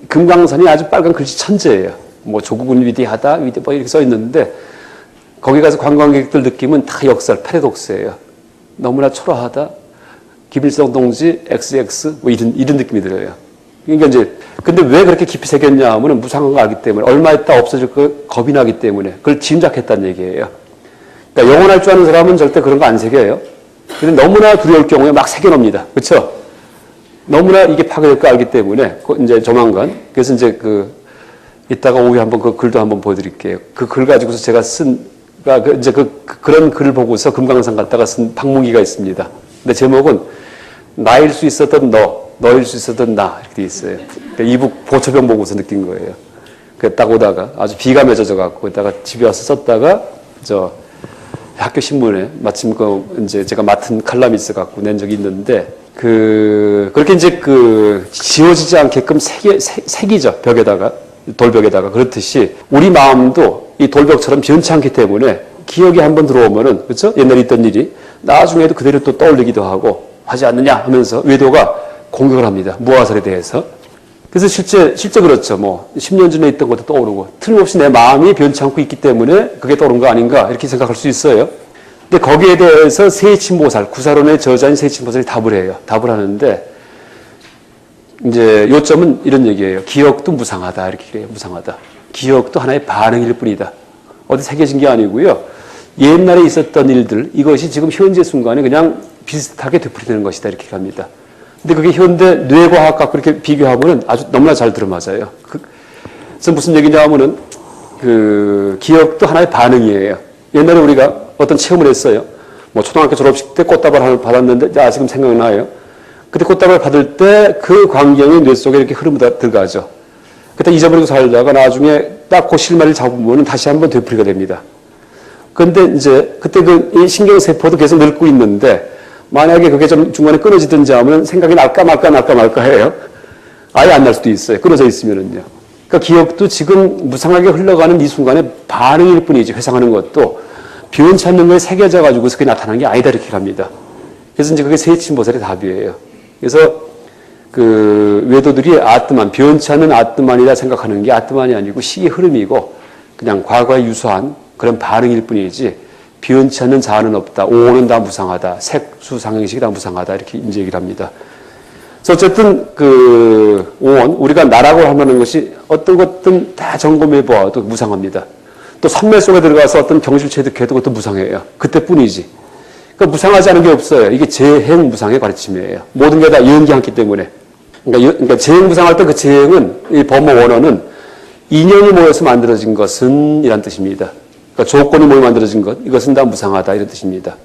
금강산이 아주 빨간 글씨 천재예요. 뭐, 조국은 위대하다, 뭐 이렇게 써 있는데, 거기 가서 관광객들 느낌은 다 역설, 패러독스예요. 너무나 초라하다. 김일성 동지, XX, 뭐 이런 느낌이 들어요. 그러니까 이제, 근데 왜 그렇게 깊이 새겼냐 하면 무상한 거 알기 때문에, 얼마 있다 없어질 거 겁이 나기 때문에, 그걸 짐작했다는 얘기예요. 그러니까 영원할 줄 아는 사람은 절대 그런 거 안 새겨요. 근데 너무나 두려울 경우에 막 새겨놉니다. 그쵸? 너무나 이게 파괴될 거 알기 때문에, 이제 조만간, 그래서 이제 이따가 오후에 한번 그 글도 한번 보여드릴게요. 그 글 가지고서 제가 이제 그런 글을 보고서 금강산 갔다가 쓴 방문기가 있습니다. 근데 제목은 나일 수 있었던 너일 수 있었던 나 이렇게 돼 있어요. 그러니까 이북 보초병 보고서 느낀 거예요. 딱 오다가 아주 비가 맺어져 갖고 이따가 집에 와서 썼다가 학교 신문에 마침 이제 제가 맡은 칼럼이 있어 갖고 낸 적이 있는데 그렇게 이제 지워지지 않게끔 색이죠. 벽에다가 돌벽에다가. 그렇듯이 우리 마음도 이 돌벽처럼 변치 않기 때문에 기억이 한번 들어오면은, 그렇죠? 옛날에 있던 일이 나중에도 그대로 또 떠올리기도 하고 하지 않느냐 하면서 외도가 공격을 합니다. 무화설에 대해서. 그래서 실제 그렇죠. 뭐 10년 전에 있던 것도 떠오르고 틀림없이 내 마음이 변치 않고 있기 때문에 그게 떠오른 거 아닌가 이렇게 생각할 수 있어요. 근데 거기에 대해서 세친보살, 구사론의 저자인 세친보살이 답을 해요. 답을 하는데 이제 요점은 이런 얘기예요. 기억도 무상하다 이렇게 그래요. 무상하다. 기억도 하나의 반응일 뿐이다. 어디 새겨진 게 아니고요. 옛날에 있었던 일들 이것이 지금 현재 순간에 그냥 비슷하게 되풀이되는 것이다 이렇게 합니다. 근데 그게 현대 뇌과학과 그렇게 비교하면은 아주 너무나 잘 들어맞아요. 그래서 무슨 얘기냐 하면은 그 기억도 하나의 반응이에요. 옛날에 우리가 어떤 체험을 했어요. 뭐 초등학교 졸업식 때 꽃다발 받았는데 지금 생각나요. 그때 꽃다발 받을 때 그 광경이 뇌 속에 이렇게 흐름이 들어가죠. 그때 잊어버리고 살다가 나중에 딱 그 실마리를 잡으면 다시 한번 되풀이가 됩니다. 그런데 이제 그때 이 신경세포도 계속 늙고 있는데 만약에 그게 좀 중간에 끊어지든지 하면 생각이 날까 말까 해요. 아예 안 날 수도 있어요. 끊어져 있으면은요. 그러니까 기억도 지금 무상하게 흘러가는 이 순간에 반응일 뿐이지 회상하는 것도 변치 않는 거에 새겨져 가지고 그게 나타나는 게 아니다 이렇게 합니다. 그래서 이제 그게 세친보살의 답이에요. 그래서 그 외도들이 아트만, 변치 않는 아트만이라 생각하는 게 아트만이 아니고 시의 흐름이고 그냥 과거에 유수한 그런 반응일 뿐이지 변치 않는 자아는 없다. 오는 다 무상하다. 색수상행식이 다 무상하다. 이렇게 이제 얘기를 합니다. 그래서 어쨌든 그 오온, 우리가 나라고 하는 것이 어떤 것든 다 점검해 보아도 무상합니다. 또 산매 속에 들어가서 어떤 경실 체득해도 그것도 무상해요. 그때뿐이지. 그러니까 무상하지 않은 게 없어요. 이게 재행 무상의 가르침이에요. 모든 게 다 연기하기 때문에. 그러니까 재행 무상할 때 그 재행은 이 법모 원어는 인연이 모여서 만들어진 것은 이란 뜻입니다. 그러니까 조건이 모여 만들어진 것, 이것은 다 무상하다 이런 뜻입니다.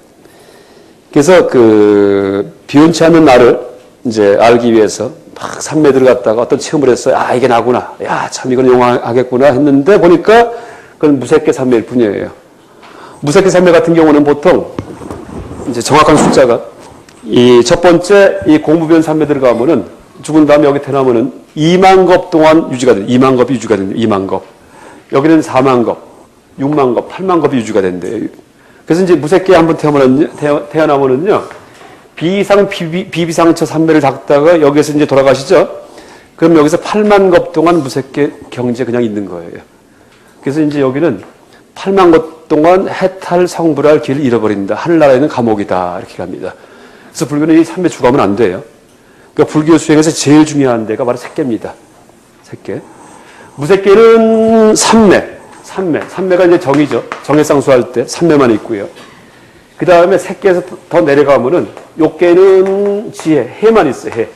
그래서 그 변치 않는 나를 이제 알기 위해서 막 산매에 들어갔다가 어떤 체험을 했어요. 아 이게 나구나. 야 참 이건 용하겠구나 했는데 보니까 그건 무색계 산매일 뿐이에요. 무색계 산매 같은 경우는 보통 이제 정확한 숫자가 이 첫 번째 이 공부변 산매 들어가면은 죽은 다음에 여기 태어나면은 2만 겁 동안 유지가 돼요. 2만 겁이 유지가 된대요. 2만 겁. 여기는 4만 겁, 6만 겁, 8만 겁이 유지가 된대요. 그래서 이제 무색계에 한번 태어나면은요, 비비상처 산매를 닦다가 여기서 이제 돌아가시죠? 그럼 여기서 8만 겁 동안 무색계 경지에 그냥 있는 거예요. 그래서 이제 여기는 8만 겁 동안 해탈 성불할 길을 잃어버린다. 하늘나라에는 감옥이다. 이렇게 합니다. 그래서 불교는 이 산매 주가면 안 돼요. 그러니까 불교 수행에서 제일 중요한 데가 바로 색계입니다. 색계. 무색계는 삼매가 이제 정이죠. 정에 쌍수할 때 삼매만 있고요. 그 다음에 색계에서 더 내려가면은 욕계는 지혜, 해만 있어요. 해.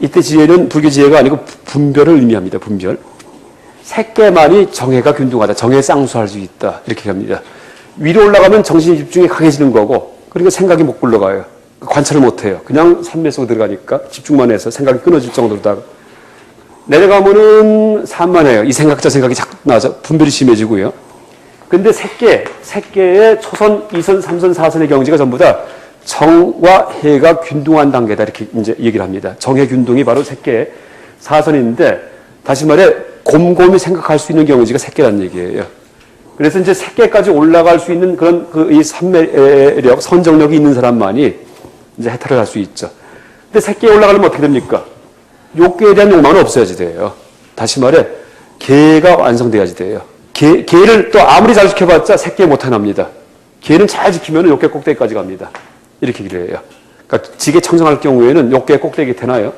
이때 지혜는 불교 지혜가 아니고 분별을 의미합니다. 분별. 색계만이 정해가 균등하다. 정에 쌍수할 수 있다. 이렇게 합니다. 위로 올라가면 정신 집중이 강해지는 거고, 그러니까 생각이 못 굴러가요. 관찰을 못 해요. 그냥 산매 속에 들어가니까 집중만 해서 생각이 끊어질 정도로다가. 내려가면은 산만해요. 이 생각 저 생각이 자꾸 나죠. 분별이 심해지고요. 근데 색계의 초선, 2선, 3선, 4선의 경지가 전부 다 정과 해가 균등한 단계다. 이렇게 이제 얘기를 합니다. 정의 균등이 바로 색계의 4선인데, 다시 말해, 곰곰이 생각할 수 있는 경지가 색계라는 얘기예요. 그래서 이제 색계까지 올라갈 수 있는 그런 이 산매력, 선정력이 있는 사람만이 이제 해탈을 할 수 있죠. 근데 색계에 올라가려면 어떻게 됩니까? 욕계에 대한 욕망은 없어야지 돼요. 다시 말해, 계가 완성돼야지 돼요. 계를 또 아무리 잘 지켜봤자 색계 못 해납니다. 계는 잘 지키면 욕계 꼭대기까지 갑니다. 이렇게 얘기를 해요. 그러니까 지게 청정할 경우에는 욕계 꼭대기에 태나요.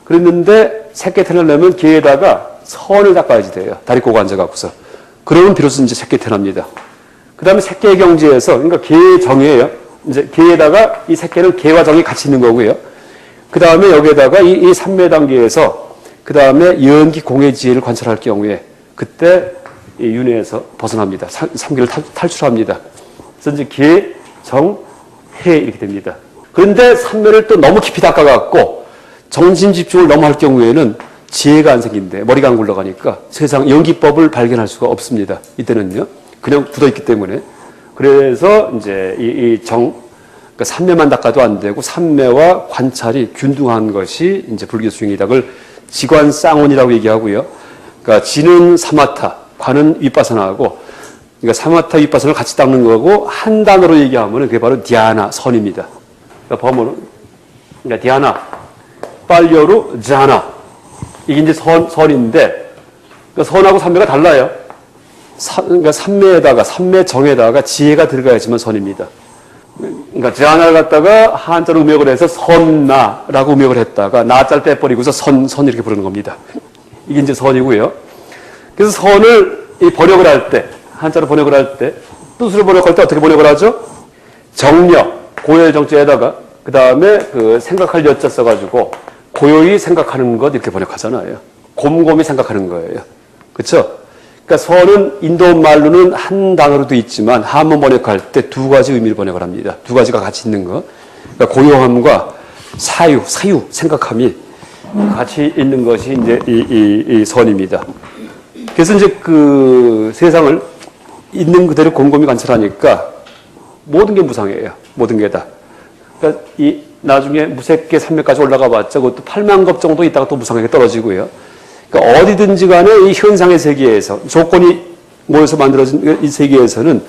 그랬는데 색계 태우려면 계에다가 선을 닦아야지 돼요. 다리 꼬고 앉아갖고서. 그러면 비로소 이제 색계 태납니다. 그 다음에 색계 경지에서, 그러니까 계의 정이에요. 이제 계에다가 이 색계는 계와 정이 같이 있는 거고요. 그 다음에 여기에다가 이 삼매 단계에서 그 다음에 연기 공의 지혜를 관찰할 경우에 그때 이 윤회에서 벗어납니다. 삼계를 탈출합니다. 그래서 이제 계, 정, 해 이렇게 됩니다. 그런데 삼매를 또 너무 깊이 닦아갖고 정신 집중을 너무 할 경우에는 지혜가 안 생긴대. 머리가 안 굴러가니까 세상 연기법을 발견할 수가 없습니다. 이때는요. 그냥 굳어있기 때문에. 그래서 이제 그러니까 삼매만 닦아도 안 되고 삼매와 관찰이 균등한 것이 이제 불교 수행이다. 그걸 지관쌍원이라고 얘기하고요. 그러니까 지는 사마타, 관은 윗바사나하고 그러니까 사마타 윗바선을 같이 닦는 거고 한 단어로 얘기하면 그게 바로 디아나, 선입니다. 그러니까 보면 그러니까 디아나, 빨려루, 자나 이게 이제 선인데 그러니까 선하고 삼매가 달라요. 그러니까 삼매정에다가 지혜가 들어가야지만 선입니다. 그러니까 자나를 갖다가 한자로 음역을 해서 선나라고 음역을 했다가 나자를 빼버리고서 선 이렇게 부르는 겁니다. 이게 이제 선이고요. 그래서 선을 번역을 할 때, 한자로 번역을 할 때, 뜻으로 번역할 때 어떻게 번역을 하죠? 정력, 고요의 정자에다가, 그 다음에 그 생각할 여자 써가지고, 고요히 생각하는 것 이렇게 번역하잖아요. 곰곰이 생각하는 거예요. 그쵸? 그러니까 선은 인도 말로는 한 단어로도 있지만, 한문 번역할 때 두 가지 의미를 번역을 합니다. 두 가지가 같이 있는 거. 그러니까 고요함과 사유, 생각함이 같이 있는 것이 이제 이 선입니다. 그래서 이제 그 세상을 있는 그대로 곰곰이 관찰하니까 모든 게 무상해요. 모든 게 다. 그러니까 이 나중에 무색계 산맥까지 올라가 봤자 그것도 8만 겁 정도 있다가 또 무상하게 떨어지고요. 그러니까 어디든지 간에 이 현상의 세계에서 조건이 모여서 만들어진 이 세계에서는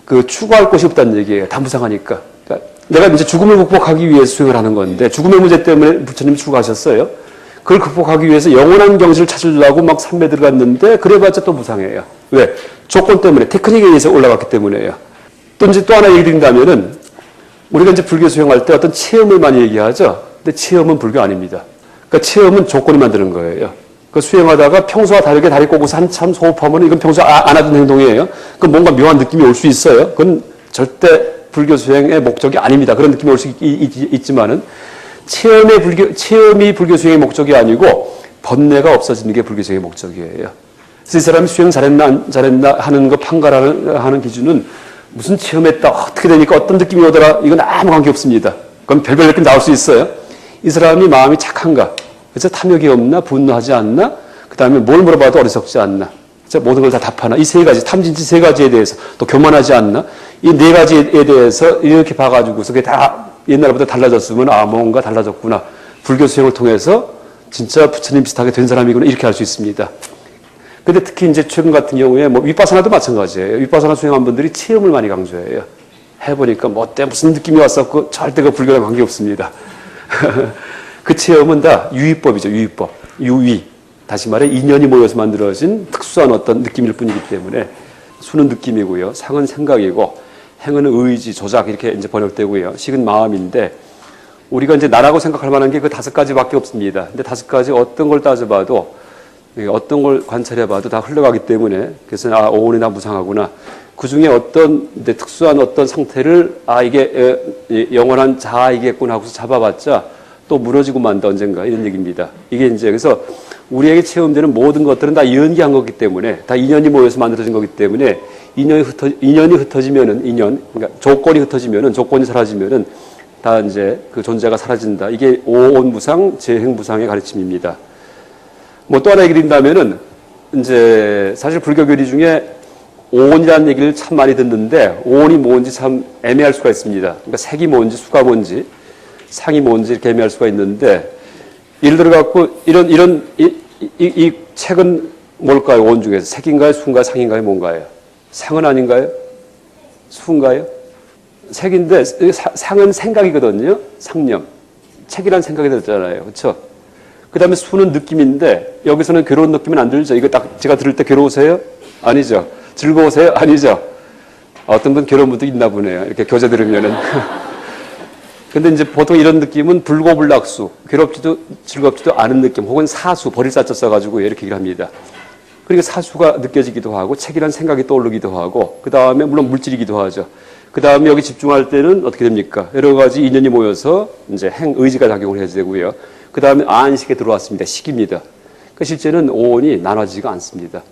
그 추구할 곳이 없다는 얘기예요. 다 무상하니까. 그러니까 내가 이제 죽음을 극복하기 위해서 수행을 하는 건데 죽음의 문제 때문에 부처님이 추구하셨어요. 그걸 극복하기 위해서 영원한 경지를 찾으려고 막 산매 들어갔는데 그래봤자 또 무상해요. 왜? 조건 때문에 테크닉에 의해서 올라갔기 때문에요. 또 이제 또 하나 얘기 드린다면은 우리가 이제 불교 수행할 때 어떤 체험을 많이 얘기하죠. 근데 체험은 불교 아닙니다. 그러니까 체험은 조건이 만드는 거예요. 그 수행하다가 평소와 다르게 다리 꼬고서 한참 호흡하면 이건 평소 안 하던 행동이에요. 그 뭔가 묘한 느낌이 올 수 있어요. 그건 절대 불교 수행의 목적이 아닙니다. 그런 느낌이 올 수 있지만은 체험이 불교 수행의 목적이 아니고 번뇌가 없어지는 게 불교 수행의 목적이에요. 그래서 이 사람이 수행 잘했나 안 잘했나 하는 거 판가하는 기준은 무슨 체험했다 어떻게 되니까 어떤 느낌이 오더라 이건 아무 관계 없습니다. 그럼 별별 느낌 나올 수 있어요. 이 사람이 마음이 착한가, 그래서 탐욕이 없나, 분노하지 않나, 그 다음에 뭘 물어봐도 어리석지 않나, 모든 걸 다 답하나, 이 세 가지 탐진치 세 가지에 대해서 또 교만하지 않나, 이 네 가지에 대해서 이렇게 봐가지고서 그게 다 옛날보다 달라졌으면 뭔가 달라졌구나. 불교 수행을 통해서 진짜 부처님 비슷하게 된 사람이구나 이렇게 알 수 있습니다. 근데 특히 이제 최근 같은 경우에 윗바사나도 마찬가지예요. 윗바사나 수행한 분들이 체험을 많이 강조해요. 해보니까 무슨 느낌이 왔었고 절대 그 불교랑 관계 없습니다. 그 체험은 다 유의법이죠. 유의법. 유의. 다시 말해 인연이 모여서 만들어진 특수한 어떤 느낌일 뿐이기 때문에 수는 느낌이고요. 상은 생각이고 행은 의지, 조작 이렇게 이제 번역되고요. 식은 마음인데 우리가 이제 나라고 생각할 만한 게 그 5가지밖에 없습니다. 근데 5가지 어떤 걸 따져봐도 어떤 걸 관찰해봐도 다 흘러가기 때문에 그래서 오온이 다 무상하구나. 그 중에 어떤 특수한 어떤 상태를 이게 영원한 자아이겠구나 하고서 잡아봤자 또 무너지고 만다 언젠가 이런 얘기입니다. 이게 이제 그래서 우리에게 체험되는 모든 것들은 다 연기한 거기 때문에 다 인연이 모여서 만들어진 거기 때문에 인연이 흩어지면은 그러니까 조건이 흩어지면은 조건이 사라지면은 다 이제 그 존재가 사라진다. 이게 오온무상, 재행무상의 가르침입니다. 또 하나 얘기 드린다면은 이제 사실 불교 교리 중에 오온이라는 얘기를 참 많이 듣는데 오온이 뭔지 참 애매할 수가 있습니다. 그러니까 색이 뭔지 수가 뭔지 상이 뭔지 이렇게 애매할 수가 있는데 예를 들어 갖고 이 책은 뭘까요? 오온 중에서 색인가요? 수인가요? 상인가요? 뭔가요? 상은 아닌가요? 수인가요? 색인데 상은 생각이거든요. 상념. 책이란 생각이 들었잖아요. 그렇죠? 그 다음에 수는 느낌인데 여기서는 괴로운 느낌은 안 들죠. 이거 딱 제가 들을 때 괴로우세요? 아니죠. 즐거우세요? 아니죠. 어떤 분 괴로운 분도 있나 보네요. 이렇게 교재 들으면은. 근데 이제 보통 이런 느낌은 불고불락수, 괴롭지도 즐겁지도 않은 느낌, 혹은 사수, 버릴 사자 써가지고 이렇게 얘기를 합니다. 그러니까 사수가 느껴지기도 하고, 책이란 생각이 떠오르기도 하고, 그 다음에 물론 물질이기도 하죠. 그 다음에 여기 집중할 때는 어떻게 됩니까? 여러 가지 인연이 모여서 이제 의지가 작용을 해야 되고요. 그 다음에 안식에 들어왔습니다. 식입니다. 그러니까 실제는 오온이 나눠지지가 않습니다.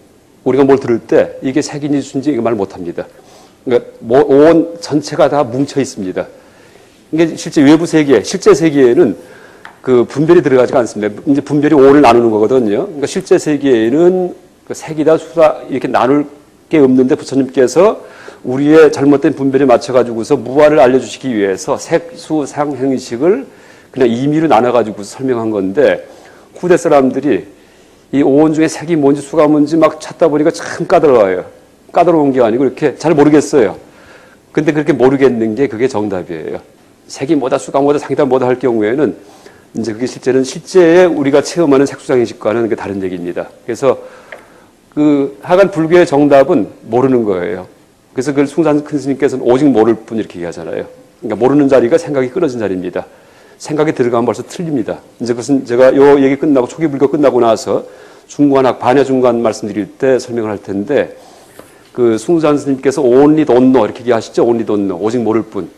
우리가 뭘 들을 때 이게 색인지 수인지 이거 말 못합니다. 그러니까 오온 전체가 다 뭉쳐 있습니다. 이게 실제 외부 세계, 실제 세계에는 그 분별이 들어가지가 않습니다. 이제 분별이 오온을 나누는 거거든요. 그러니까 실제 세계에는 그 색이다 수다 이렇게 나눌 게 없는데 부처님께서 우리의 잘못된 분별에 맞춰가지고서 무아를 알려주시기 위해서 색, 수, 상, 행식을 그냥 임의로 나눠가지고 설명한 건데 후대 사람들이 이 오온 중에 색이 뭔지 수가 뭔지 막 찾다 보니까 참 까다로워요. 까다로운 게 아니고 이렇게 잘 모르겠어요. 근데 그렇게 모르겠는 게 그게 정답이에요. 색이 뭐다, 수가 뭐다, 상이다 뭐다 할 경우에는 이제 그게 실제 우리가 체험하는 색수상인식과는 그 다른 얘기입니다. 그래서 그 하간 불교의 정답은 모르는 거예요. 그래서 그걸 숭산 큰 스님께서는 오직 모를 뿐 이렇게 얘기하잖아요. 그러니까 모르는 자리가 생각이 끊어진 자리입니다. 생각이 들어가면 벌써 틀립니다. 이제 그것은 제가 요 얘기 끝나고 초기 불교 끝나고 나서 중관학, 반야 중관 말씀드릴 때 설명을 할 텐데 그 숭산 스님께서 only don't know 이렇게 얘기하시죠. only don't know. 오직 모를 뿐.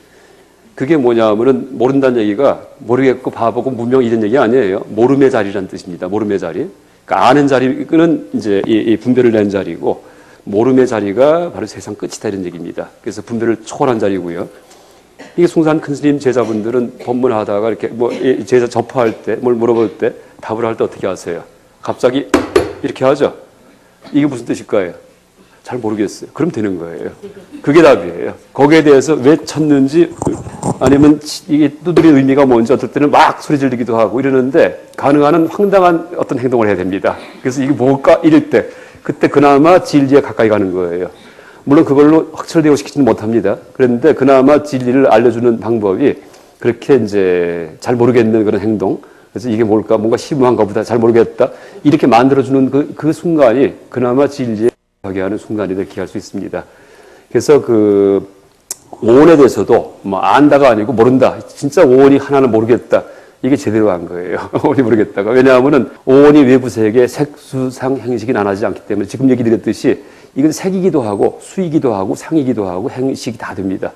그게 뭐냐면은 모른다는 얘기가 모르겠고 바보고 무명 이런 얘기 아니에요. 모름의 자리라는 뜻입니다. 모름의 자리. 그러니까 아는 자리는 이제 이 분별을 낸 자리고 모름의 자리가 바로 세상 끝이다 이런 얘기입니다. 그래서 분별을 초월한 자리고요. 이게 숭산 큰 스님 제자분들은 법문하다가 이렇게 뭐 제자 접할 때 뭘 물어볼 때 답을 할 때 어떻게 하세요? 갑자기 이렇게 하죠. 이게 무슨 뜻일까요? 잘 모르겠어요. 그럼 되는 거예요. 그게 답이에요. 거기에 대해서 왜 쳤는지 아니면 이게 두드린 의미가 뭔지 어떨 때는 막 소리 지르기도 하고 이러는데 가능한 한 황당한 어떤 행동을 해야 됩니다. 그래서 이게 뭘까 이럴 때 그때 그나마 진리에 가까이 가는 거예요. 물론 그걸로 확철대오 시키지는 못합니다. 그런데 그나마 진리를 알려주는 방법이 그렇게 이제 잘 모르겠는 그런 행동. 그래서 이게 뭘까? 뭔가 심오한가 보다. 잘 모르겠다. 이렇게 만들어주는 그 순간이 그나마 진리에 가게 하는 순간이 이렇게 할 수 있습니다. 그래서 그 오온에 대해서도 뭐 안다가 아니고 모른다. 진짜 오온이 하나는 모르겠다. 이게 제대로 한 거예요. 오온이 모르겠다가. 왜냐하면은 오온이 외부 세계 색수상 행식이 나눠지지 않기 때문에 지금 얘기 드렸듯이 이건 색이기도 하고 수이기도 하고 상이기도 하고 행식이 다 됩니다.